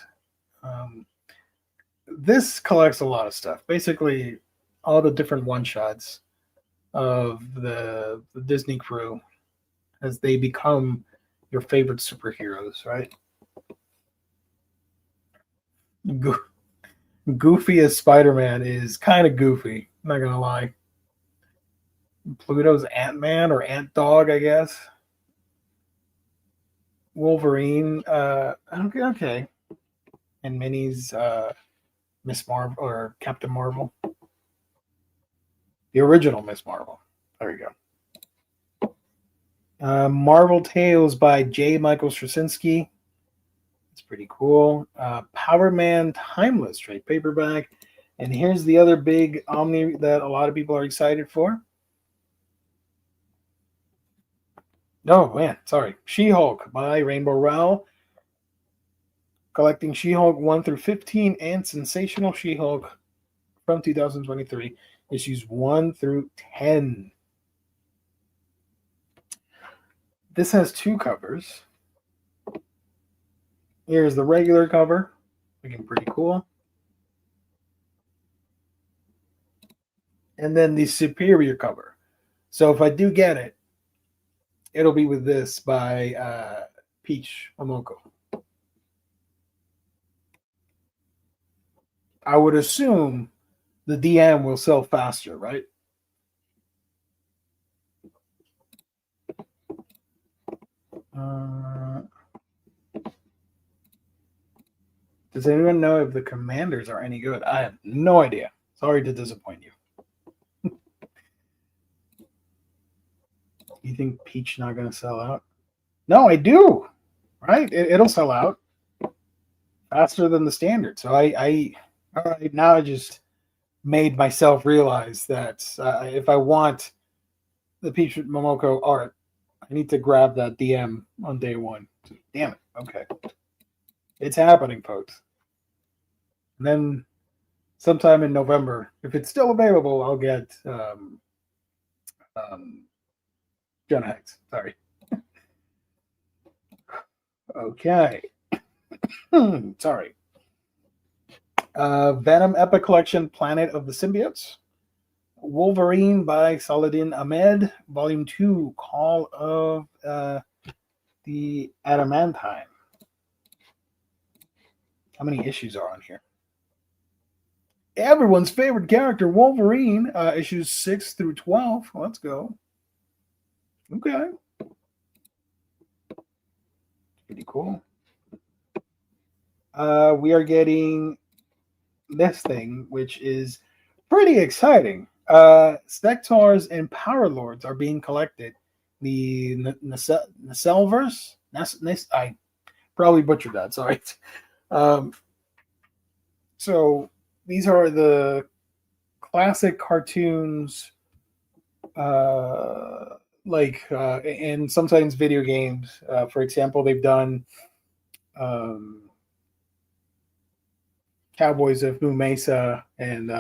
This collects a lot of stuff. Basically, all the different one-shots of the Disney crew as they become your favorite superheroes, right? Goofy as Spider-Man is kind of goofy, I'm not gonna lie. Pluto's Ant-Man or Ant-Dog, I guess. Wolverine, okay. And Minnie's Miss Marvel or Captain Marvel. The original Miss Marvel. There you go. Marvel Tales by J. Michael Straczynski. It's pretty cool. Power Man Timeless trade paperback. And here's the other big Omni that a lot of people are excited for. Oh, man, sorry. She-Hulk by Rainbow Rowell. Collecting She-Hulk 1 through 15 and Sensational She-Hulk from 2023, issues 1 through 10. This has two covers. Here's the regular cover, looking pretty cool. And then the superior cover. So if I do get it, it'll be with this by Peach Momoko. I would assume the DM will sell faster, right? Does anyone know if the commanders are any good? I have no idea. Sorry to disappoint you. You think Peach not going to sell out? No, I do. Right? It'll sell out faster than the standard. So I all right, now I just made myself realize that if I want the Peach Momoko art, I need to grab that DM on day one. Damn it. Okay. It's happening, folks. And then sometime in November, if it's still available, I'll get Jonah Hex. Sorry. Okay. Sorry. Venom Epic Collection, Planet of the Symbiotes. Wolverine by Saladin Ahmed, Volume 2, Call of the Adamantine. How many issues are on here? Everyone's favorite character, Wolverine, issues 6 through 12. Let's go. Okay. Pretty cool. We are getting this thing, which is pretty exciting. Spectars and Power Lords are being collected. The Nacelverse? I probably butchered that, sorry. So these are the classic cartoons, and sometimes video games. For example, they've done Cowboys of Moo Mesa and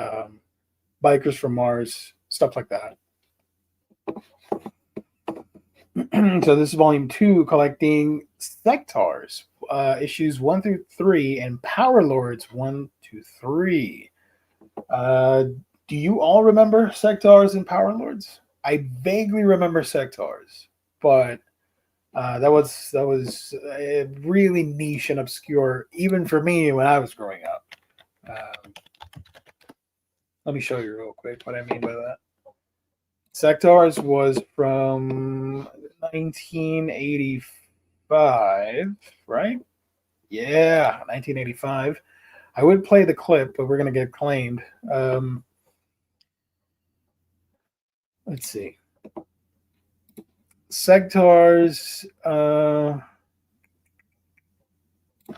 Bikers from Mars, stuff like that. So this is volume 2, collecting Sectars, issues 1 through 3, and Power Lords 1 to 3. Do you all remember Sectars and Power Lords? I vaguely remember Sectars, but that was really niche and obscure, even for me when I was growing up. Let me show you real quick what I mean by that. Sectars was from 1985, right? Yeah, 1985. I would play the clip, but we're going to get claimed. Let's see. Sectars.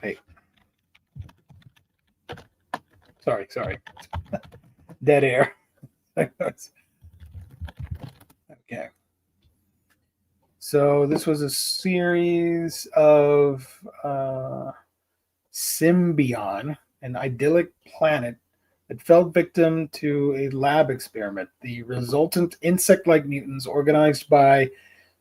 Hey. Sorry. Dead air. Okay. So this was a series of Symbion, an idyllic planet that fell victim to a lab experiment. The resultant insect-like mutants, organized by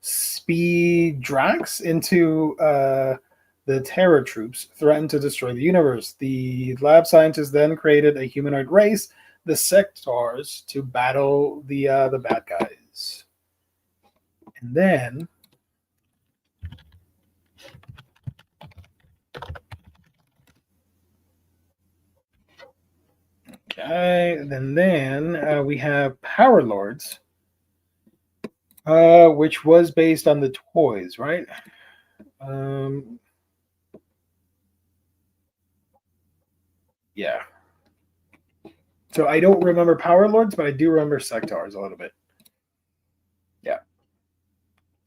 Speedrax into the Terror Troops, threatened to destroy the universe. The lab scientists then created a humanoid race, the Sectars, to battle the bad guys. And then we have Power Lords, which was based on the toys, right? Yeah. So I don't remember Power Lords, but I do remember Sectars a little bit. Yeah.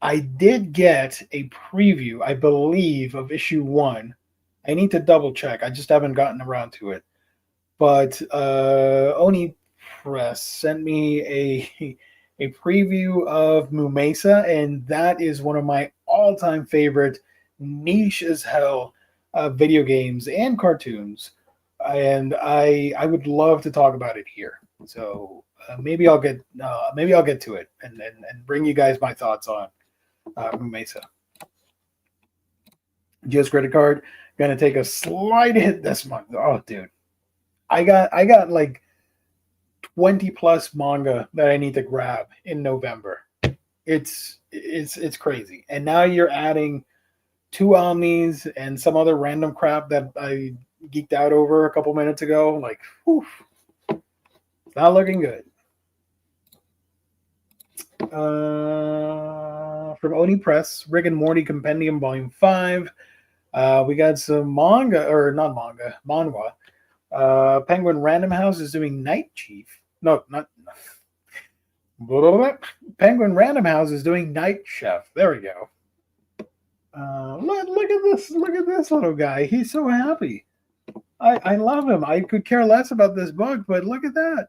I did get a preview, I believe, of issue 1 I need to double check. I just haven't gotten around to it. But Oni Press sent me a preview of Mumesa, and that is one of my all-time favorite niche as hell video games and cartoons. And I would love to talk about it here. So maybe I'll get to it and bring you guys my thoughts on Mumesa. Geo's credit card gonna take a slight hit this month. Oh, dude, I got like 20 plus manga that I need to grab in November. It's crazy. And now you're adding two Omnis and some other random crap that I geeked out over a couple minutes ago. Like, whew, not looking good. From Oni Press, Rick and Morty Compendium Volume 5. We got some manga, or not manga, manhwa. Penguin Random House is doing Night Chief. No, not. Penguin Random House is doing Night Chef. There we go. Look at this! Look at this little guy. He's so happy. I love him. I could care less about this book, but look at that.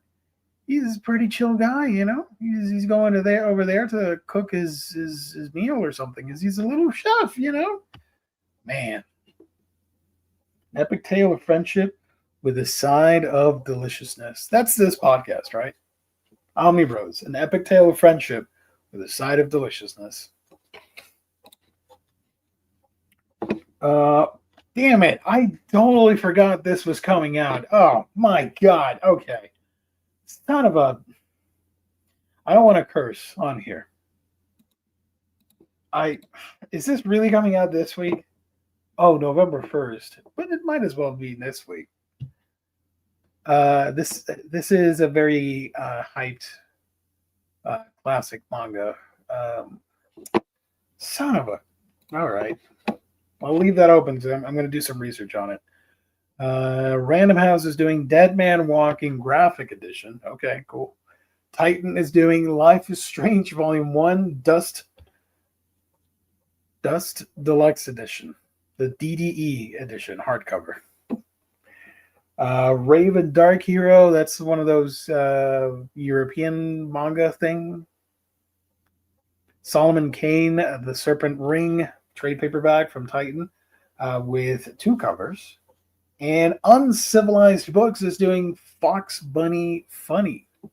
He's a pretty chill guy, you know. He's going to there over there to cook his meal or something. He's a little chef, you know. Man, epic tale of friendship with a side of deliciousness. That's this podcast, right? Omnibus, an epic tale of friendship with a side of deliciousness. Damn it. I totally forgot this was coming out. Oh, my God. Okay. Son of a... I don't want to curse on here. Is this really coming out this week? Oh, November 1st. But it might as well be this week. This is a very hyped classic manga. Son of a... All right. I'll leave that open. So I'm going to do some research on it. Random House is doing Dead Man Walking Graphic Edition. Okay, cool. Titan is doing Life is Strange Volume 1 Dust Deluxe Edition. The DDE edition, hardcover. Raven Dark Hero, that's one of those European manga thing. Solomon Kane, The Serpent Ring, trade paperback from Titan, with 2 covers. And Uncivilized Books is doing Fox Bunny Funny. And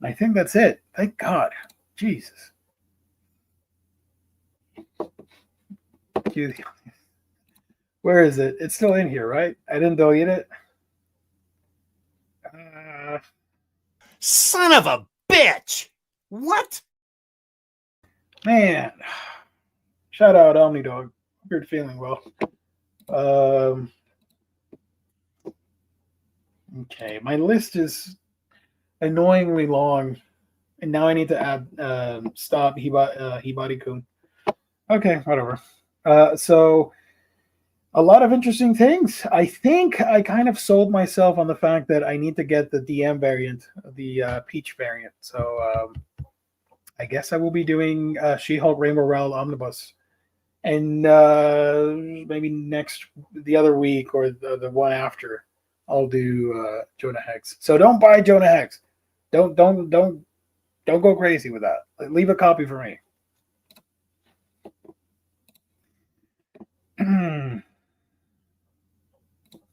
I think that's it. Thank God. Jesus. Where is it? It's still in here, right? I didn't delete it. Son of a bitch! What? Man. Shout out Omnidog. You're feeling well. Okay, my list is annoyingly long, and now I need to add stop Hibari-kun. Okay, whatever. So a lot of interesting things. I think I kind of sold myself on the fact that I need to get the DM variant, the Peach variant. So I guess I will be doing She-Hulk Rainbow Rowell Omnibus. And maybe the other week or the one after, I'll do Jonah Hex. So don't buy Jonah Hex. Don't go crazy with that. Leave a copy for me.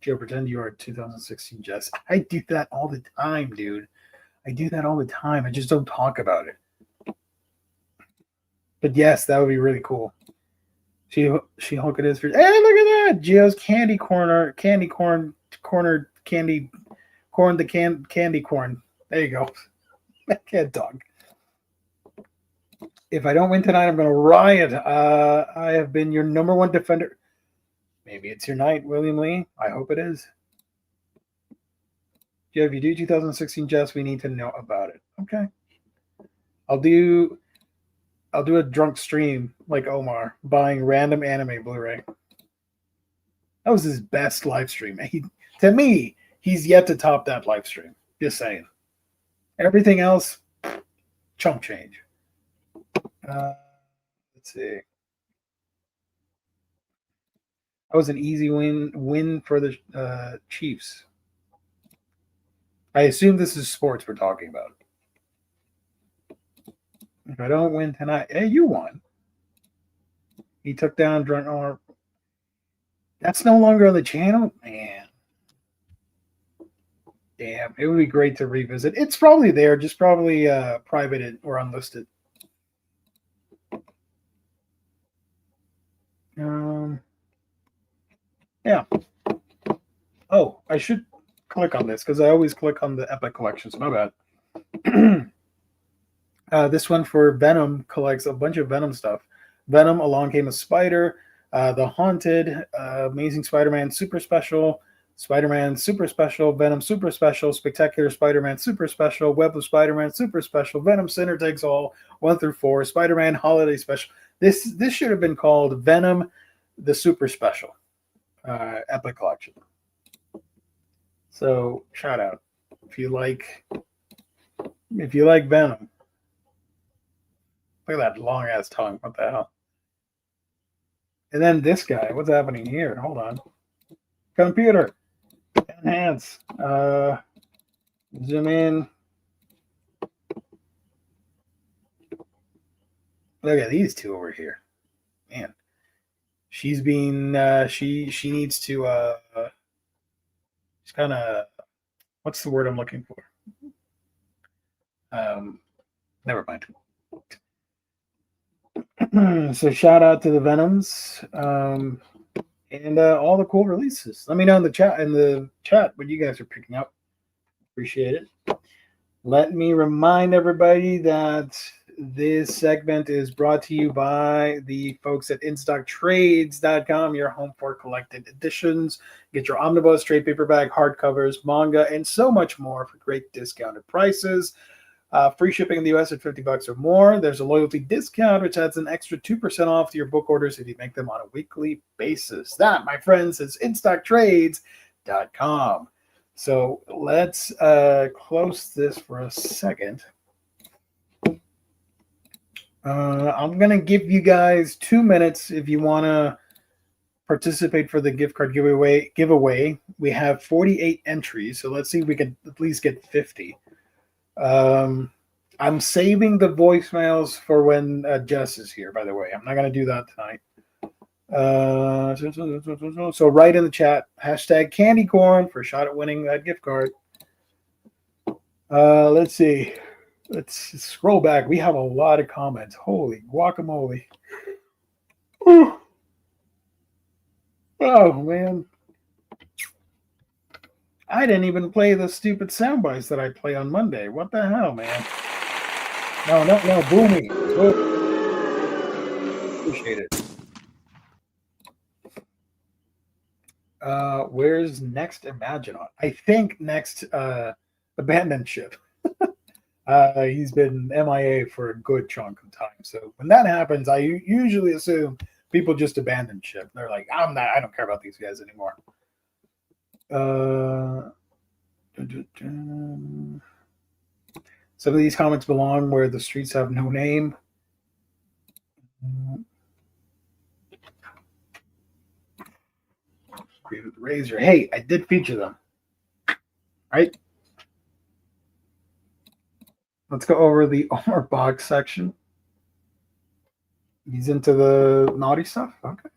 Joe, pretend you are 2016 Jess. I do that all the time, dude. I do that all the time. I just don't talk about it. But yes, that would be really cool. She-Hulk it is for. Hey, look at that! Geo's candy corner, candy corn, candy corn, candy corn. There you go. I can't talk. If I don't win tonight, I'm going to riot. I have been your number one defender. Maybe it's your night, William Lee. I hope it is. Yeah, if you do 2016 Jess, we need to know about it. Okay. I'll do a drunk stream like Omar, buying random anime Blu-ray. That was his best live stream. To me, he's yet to top that live stream. Just saying. Everything else, chump change. Let's see. That was an easy win for the Chiefs. I assume this is sports we're talking about. If I don't win tonight, hey, you won. He took down Jonah. That's no longer on the channel, man. Damn, it would be great to revisit. It's probably there, just probably private or unlisted. Yeah. Oh, I should click on this because I always click on the Epic collections. My bad. This one for Venom collects a bunch of Venom stuff. Venom, Along Came a Spider, The Haunted, Amazing Spider-Man Super Special, Spider-Man Super Special, Venom Super Special, Spectacular Spider-Man Super Special, Web of Spider-Man Super Special, Venom Center Takes All 1 through 4, Spider-Man Holiday Special. This should have been called Venom the Super Special Epic Collection. So shout out if you like Venom. Look at that long ass tongue. What the hell? And then this guy. What's happening here? Hold on. Computer. Enhance. Zoom in. Look at these two over here. Man. She's being she needs to she's kinda what's the word I'm looking for? Never mind. So shout out to the Venoms and all the cool releases. Let me know in the chat what you guys are picking up. Appreciate it. Let me remind everybody that this segment is brought to you by the folks at InStockTrades.com, your home for collected editions. Get your Omnibus, trade paperback, hardcovers, manga, and so much more for great discounted prices. Free shipping in the US at $50 or more. There's a loyalty discount, which adds an extra 2% off to your book orders if you make them on a weekly basis. That, my friends, is InStockTrades.com. So let's close this for a second. I'm going to give you guys 2 minutes if you want to participate for the gift card giveaway. We have 48 entries, so let's see if we can at least get 50. I'm saving the voicemails for when Jess is here, by the way. I'm not going to do that tonight. So write in the chat, hashtag candy corn for a shot at winning that gift card. Let's see. Let's scroll back. We have a lot of comments. Holy guacamole. Oh, man. I didn't even play the stupid sound bites that I play on Monday. What the hell, man? No, Boomy. Appreciate it. Where's next Imaginon? I think next Abandoned Ship. He's been MIA for a good chunk of time. So when that happens, I usually assume people just abandon ship. They're like, I don't care about these guys anymore. Some of these comics belong where the streets have no name. Razor. Hey, I did feature them. Right? Let's go over the Omar box section. He's into the naughty stuff? Okay.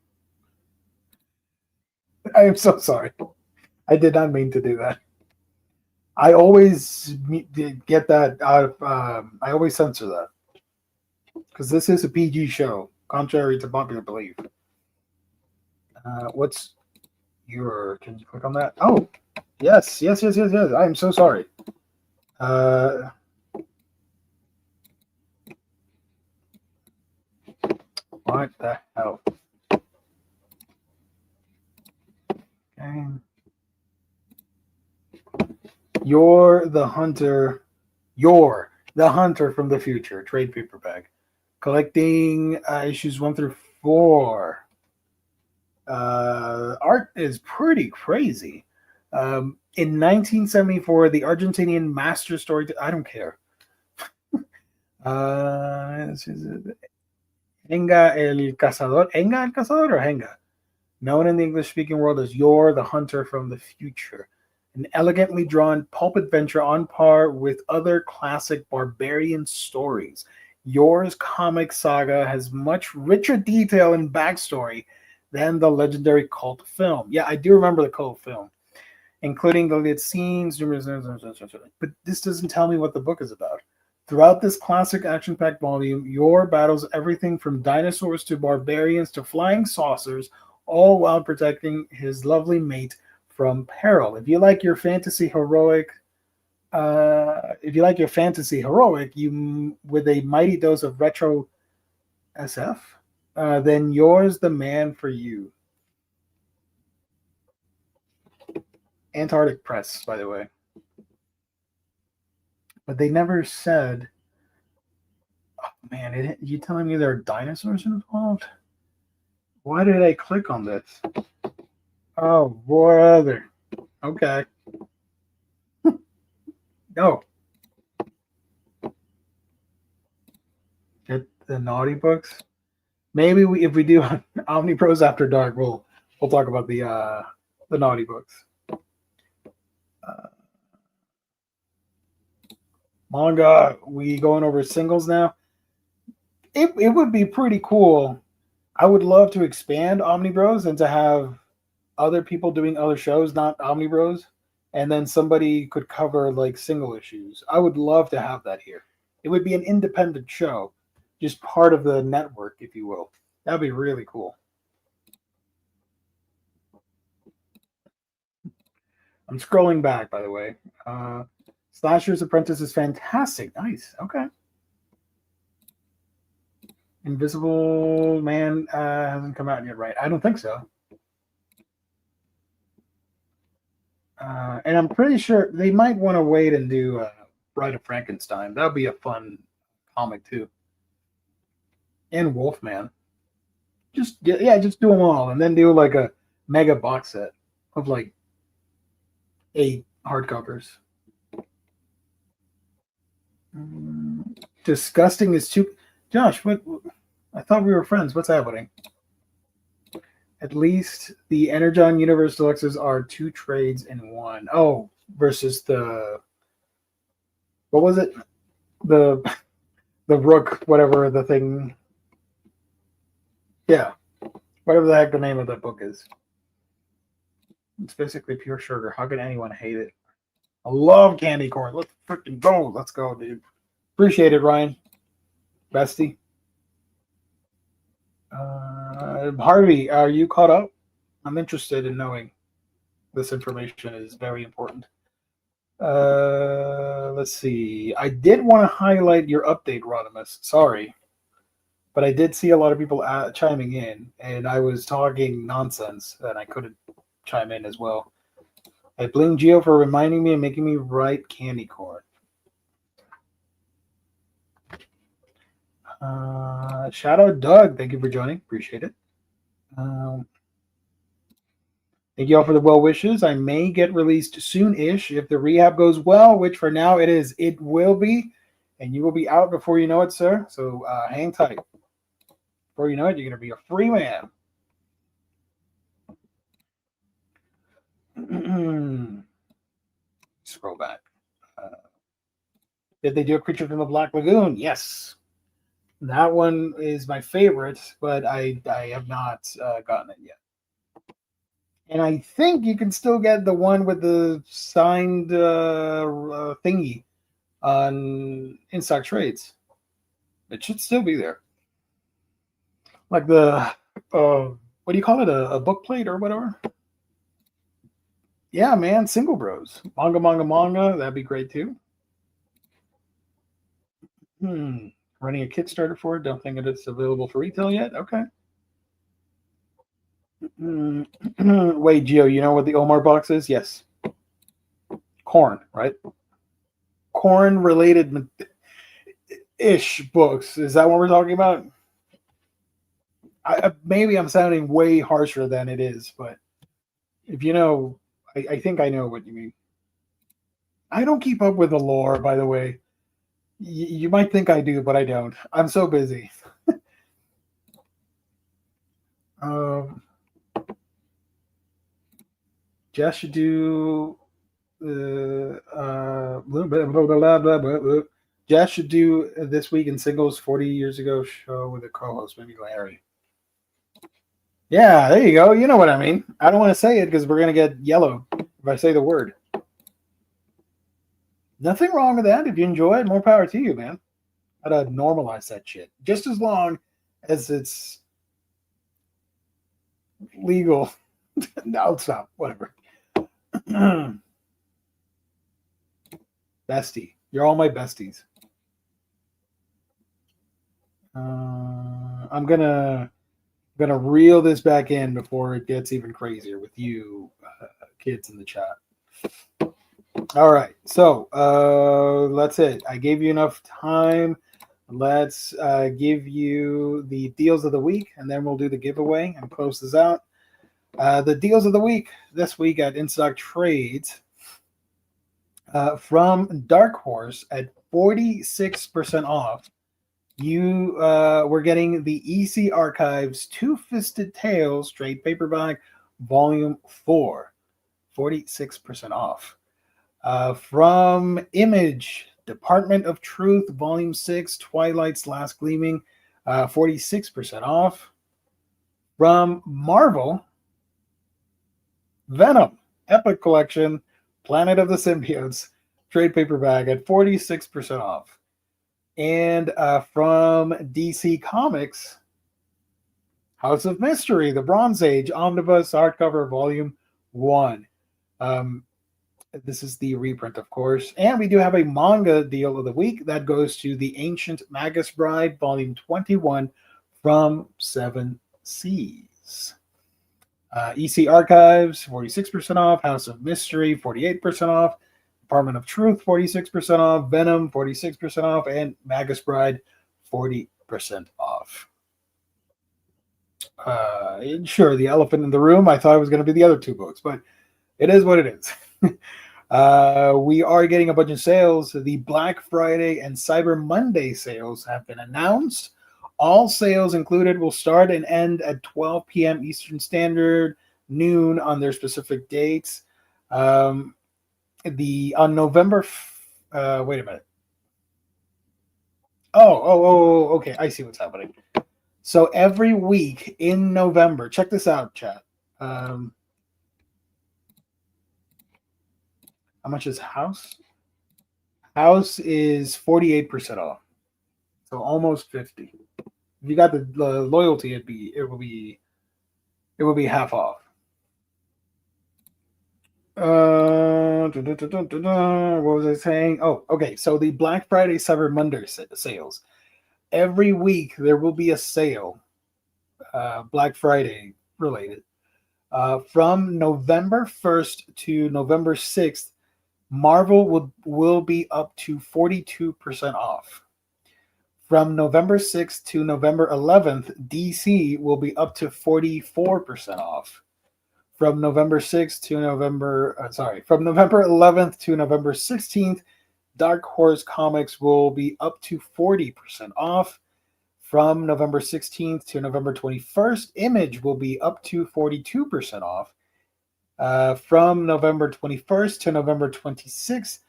I am so sorry. I did not mean to do that. I always get that out of, I always censor that. Because this is a PG show, contrary to popular belief. What's your, can you click on that? Oh, yes. I am so sorry. What the hell? Okay. You're the hunter from the future. Trade paperback. Collecting issues 1 through 4. Art is pretty crazy. In 1974, the Argentinian master story. I don't care. Henga el Cazador. Henga el Cazador or Henga? known in the English-speaking world as Yor, the Hunter from the Future. An elegantly drawn pulp adventure on par with other classic barbarian stories. Yor's comic saga has much richer detail and backstory than the legendary cult film. Yeah, I do remember the cult film, including the lead scenes, but this doesn't tell me what the book is about. Throughout this classic action packed volume, Yor battles everything from dinosaurs to barbarians to flying saucers, all while protecting his lovely mate from peril. If you like your fantasy heroic, you with a mighty dose of retro SF, then Yor's the man for you. Antarctic Press, by the way. But they never said. Oh, man, you telling me there are dinosaurs involved? Why did I click on this? Oh, brother. Okay. No. Get the naughty books. Maybe if we do Omnipros After Dark, we'll talk about the naughty books. Manga, we going over singles now. It would be pretty cool. I would love to expand Omnibros and to have other people doing other shows, not Omnibros, and then somebody could cover like single issues. I would love to have that here. It would be an independent show, just part of the network, if you will. That'd be really cool. I'm scrolling back, by the way. Slasher's Apprentice is fantastic. Nice. Okay. Invisible Man hasn't come out yet, right? I don't think so. And I'm pretty sure they might want to wait and do Bride of Frankenstein. That would be a fun comic too. And Wolfman. Just do them all, and then do like a mega box set of like 8 hardcovers. Disgusting is too. Josh, what? I thought we were friends. What's happening? At least the Energon Universe Deluxes are 2 trades in 1. Oh, versus the what was it? The Rook, whatever the thing. Yeah, whatever the heck the name of that book is. It's basically pure sugar. How can anyone hate it? I love candy corn. Let's freaking go. Let's go, dude. Appreciate it, Ryan. Bestie. Harvey, are you caught up? I'm interested in knowing. This information is very important. Let's see. I did want to highlight your update, Rodimus. Sorry. But I did see a lot of people chiming in, and I was talking nonsense, and I couldn't chime in as well. I blame Geo for reminding me and making me write candy corn. Shadow Doug, thank you for joining. Appreciate it. Thank you all for the well wishes. I may get released soon-ish if the rehab goes well, which for now it is. It will be, and you will be out before you know it, sir. So hang tight. Before you know it, you're going to be a free man. Scroll back. Did they do a Creature from the Black Lagoon? Yes. That one is my favorite, but I have not gotten it yet. And I think you can still get the one with the signed thingy on in-stock trades. It should still be there. Like the, what do you call it? A book plate or whatever? Yeah, man, Single Bros. Manga. That'd be great too. Running a Kickstarter for it. Don't think it's available for retail yet. Okay. Wait, Gio, you know what the Omar box is? Yes. Corn, right? Corn related ish books. Is that what we're talking about? Maybe I'm sounding way harsher than it is, but if you know, I think I know what you mean. I don't keep up with the lore, by the way. You might think I do, but I don't. I'm so busy. Jess should do blah, blah, blah, blah, blah, blah, blah. Jess should do This Week in Singles 40 Years Ago show with a co-host, maybe Larry. Yeah, there you go. You know what I mean. I don't want to say it because we're going to get yellowed if I say the word. Nothing wrong with that. If you enjoy it, more power to you, man. Gotta normalize that shit. Just as long as it's legal. No, stop. Whatever. Bestie. You're all my besties. I'm gonna reel this back in before it gets even crazier with you kids in the chat. All right, so that's it. I gave you enough time. Let's give you the deals of the week, and then we'll do the giveaway and close this out. The deals of the week this week at In Stock Trades from Dark Horse at 46% off. You were getting the EC Archives Two-Fisted Tales trade paperback, Volume 4, 46% off. From Image, Department of Truth, Volume 6, Twilight's Last Gleaming, 46% off. From Marvel, Venom, Epic Collection, Planet of the Symbiotes, trade paperback at 46% off. And from DC Comics, House of Mystery, The Bronze Age, Omnibus, hardcover, Volume 1. This is the reprint, of course. And we do have a manga deal of the week that goes to The Ancient Magus Bride, Volume 21 from Seven Seas. EC Archives, 46% off. House of Mystery, 48% off. Department of Truth, 46% off. Venom, 46% off. And Magus Bride, 40% off. Sure, the elephant in the room, I thought it was going to be the other two books, but it is what it is. We are getting a bunch of sales. The Black Friday and Cyber Monday sales have been announced. All sales included will start and end at 12 p.m. Eastern Standard, noon on their specific dates. On November, wait a minute. Okay, I see what's happening. So every week in November, check this out, chat. How much is House? House is 48% off, so almost 50. If you got the loyalty, it will be half off. What was I saying? Oh, okay. So the Black Friday, Cyber Monday sales. Every week there will be a sale, Black Friday related. From November 1st to November 6th, Marvel will be up to 42% off. From November 6th to November 11th, DC will be up to 44% off. From November 6th to from November 11th to November 16th, Dark Horse Comics will be up to 40% off. From November 16th to November 21st, Image will be up to 42% off. From November 21st to November 26th,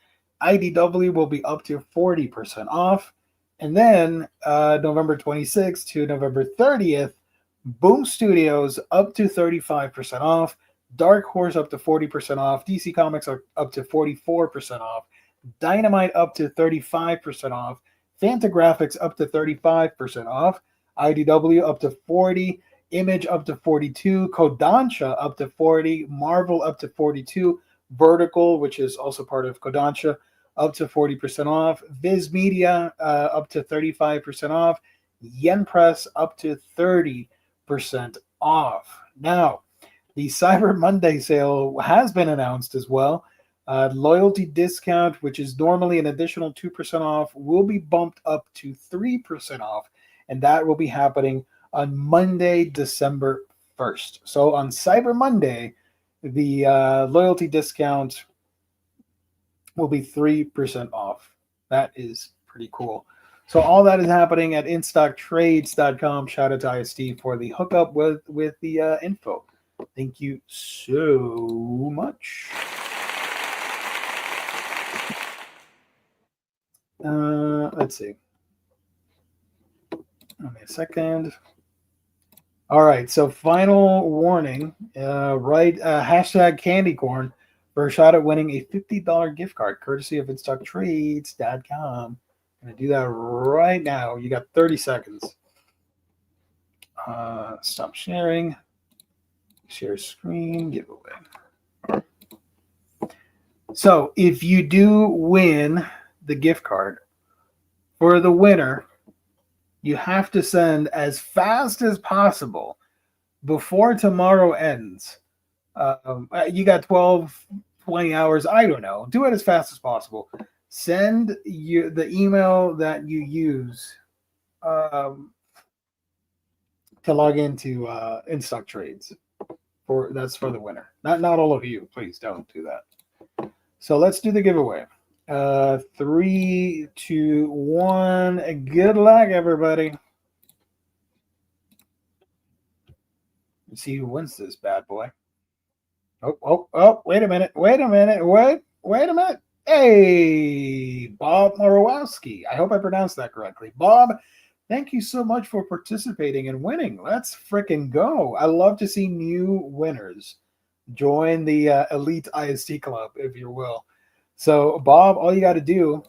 IDW will be up to 40% off. And then November 26th to November 30th, Boom Studios up to 35% off. Dark Horse up to 40% off. DC Comics are up to 44% off. Dynamite up to 35% off. Fantagraphics up to 35% off. IDW up to 40%. Image up to 42%. Kodansha up to 40%. Marvel up to 42%. Vertical, which is also part of Kodansha, up to 40% off. Viz Media up to 35% off. Yen Press up to 30% off. Now, the Cyber Monday sale has been announced as well. Loyalty discount, which is normally an additional 2% off, will be bumped up to 3% off, and that will be happening on Monday, December 1st. So on Cyber Monday, the loyalty discount will be 3% off. That is pretty cool. So all that is happening at InStockTrades.com. Shout out to ISD for the hookup with the info. Thank you so much. Let's see. Give me a second. All right, so final warning. Hashtag candy corn for a shot at winning a $50 gift card courtesy of InStockTrades.com. I'm going to do that right now. You got 30 seconds. Stop sharing. Share screen, giveaway. So if you do win the gift card, for the winner, you have to send as fast as possible before tomorrow ends. You got 12, 20 hours. I don't know. Do it as fast as possible. Send the email that you use to log into InStock Trades. That's for the winner. Not all of you. Please don't do that. So let's do the giveaway. 3, 2, 1. Good luck, everybody. Let's see who wins this bad boy. Oh, wait a minute. Wait a minute. Hey, Bob Morowski. I hope I pronounced that correctly. Bob, thank you so much for participating and winning. Let's frickin' go. I love to see new winners. Join the Elite IST Club, if you will. So, Bob, all you got to do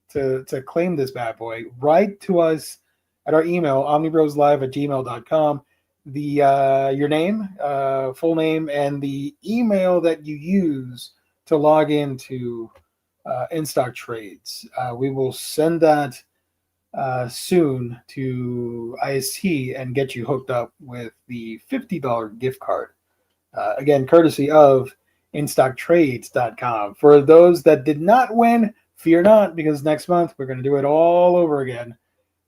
to claim this bad boy, write to us at our email, omnibroslive@gmail.com, your name, full name, and the email that you use to log into InStock Trades. We will send that soon to IST and get you hooked up with the $50 gift card. Again, courtesy of InStockTrades.com. For those that did not win, fear not, because next month we're going to do it all over again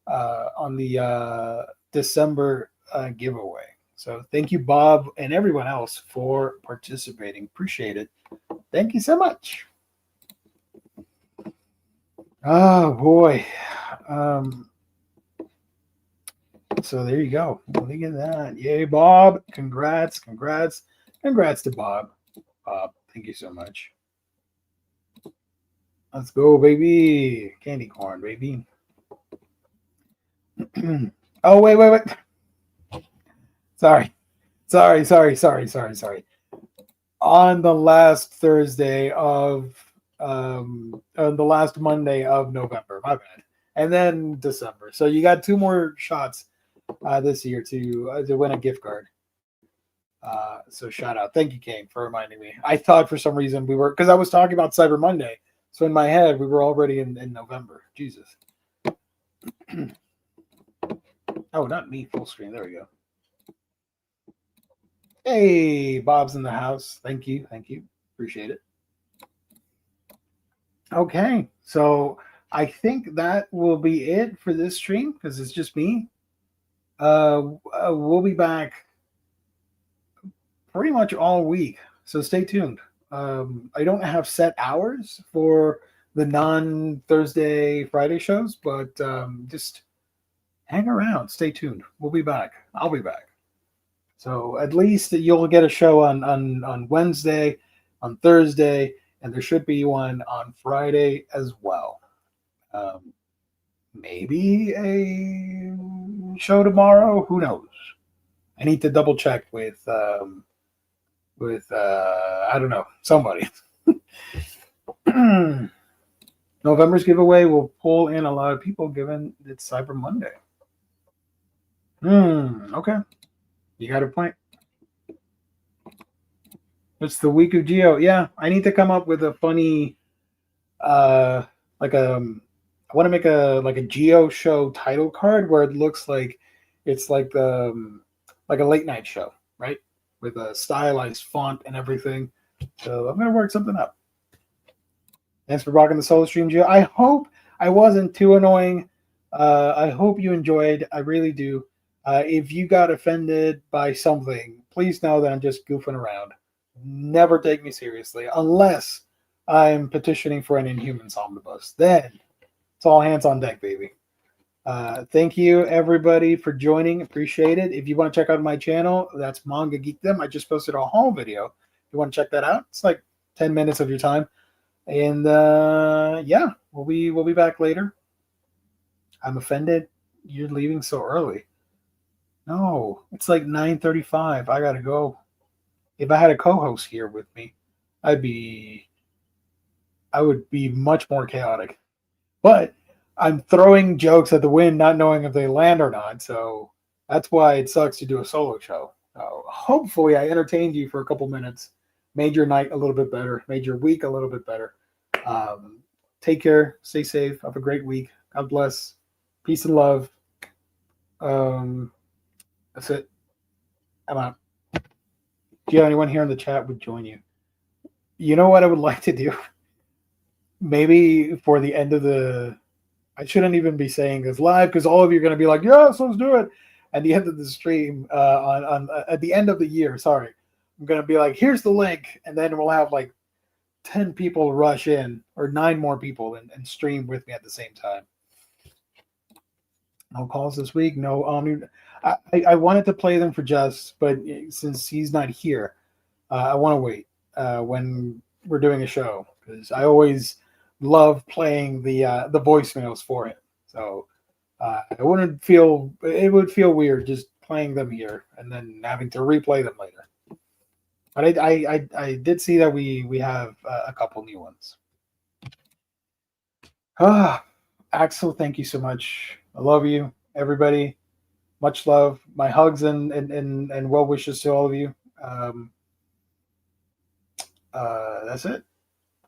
on the December giveaway. So thank you, Bob, and everyone else for participating. Appreciate it. Thank you so much. Oh, boy. So there you go. Look at that. Yay, Bob. Congrats to Bob. Bob, thank you so much. Let's go, baby. Candy corn, baby. Oh, wait. Sorry. On the last Thursday of on the last Monday of November, my bad, and then December. So you got 2 more shots this year to win a gift card. So shout out. Thank you, Kane, for reminding me. I thought for some reason we were, because I was talking about Cyber Monday. So in my head, we were already in November. Jesus. Oh, not me, full screen. There we go. Hey, Bob's in the house. Thank you. Appreciate it. Okay, so I think that will be it for this stream because it's just me. We'll be back pretty much all week, so stay tuned. I don't have set hours for the non-Thursday, Friday shows, but just hang around, stay tuned. We'll be back. I'll be back. So at least you'll get a show on Wednesday, on Thursday, and there should be one on Friday as well. Maybe a show tomorrow. Who knows? I need to double check with I don't know, somebody. November's giveaway will pull in a lot of people given it's Cyber Monday. Okay. You got a point. It's the week of Geo. Yeah, I need to come up with a funny I want to make a Geo show title card where it looks like it's like a late night show, right? With a stylized font and everything. So I'm gonna work something up. Thanks for rocking the solo stream, Geo. I hope I wasn't too annoying. I hope you enjoyed. I really do. If you got offended by something, please know that I'm just goofing around. Never take me seriously unless I'm petitioning for an Inhumans Omnibus. Then it's all hands on deck, baby. Thank you everybody for joining. Appreciate it. If you want to check out my channel, that's Manga Geekdom. I just posted a haul video. If you want to check that out, it's like 10 minutes of your time. And yeah, we'll be back later. I'm offended you're leaving so early. No, it's like 9:35. I gotta go. If I had a co-host here with me, I'd be I would be much more chaotic. But I'm throwing jokes at the wind, not knowing if they land or not. So that's why it sucks to do a solo show. So hopefully, I entertained you for a couple minutes, made your night a little bit better, made your week a little bit better. Take care, stay safe, have a great week. God bless, peace and love. That's it. I'm out. Do you have anyone here in the chat would join you? You know what I would like to do? Maybe for the end of the, I shouldn't even be saying this live because all of you are going to be like, yes, let's do it. At the end of the stream, at the end of the year, sorry, I'm going to be like, here's the link, and then we'll have like 10 people rush in, or 9 more people, and stream with me at the same time. No calls this week. No Omni. I wanted to play them for Jess, but since he's not here, I want to wait when we're doing a show because I always love playing the voicemails for him. So it would feel weird just playing them here and then having to replay them later. But I did see that we have a couple new ones. Axel, thank you so much. I love you, everybody. Much love. My hugs and well wishes to all of you. That's it.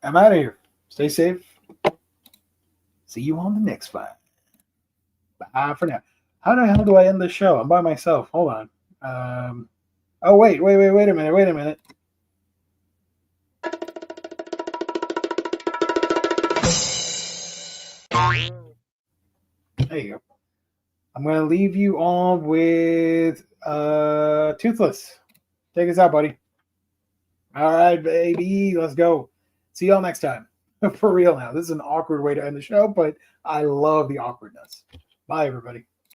I'm out of here. Stay safe. See you on the next one. Bye for now. How the hell do I end the show? I'm by myself. Hold on. Oh wait a minute. There you go. I'm gonna leave you all with Toothless. Take us out, buddy. All right, baby. Let's go. See y'all next time. For real now. This is an awkward way to end the show, but I love the awkwardness. Bye, everybody.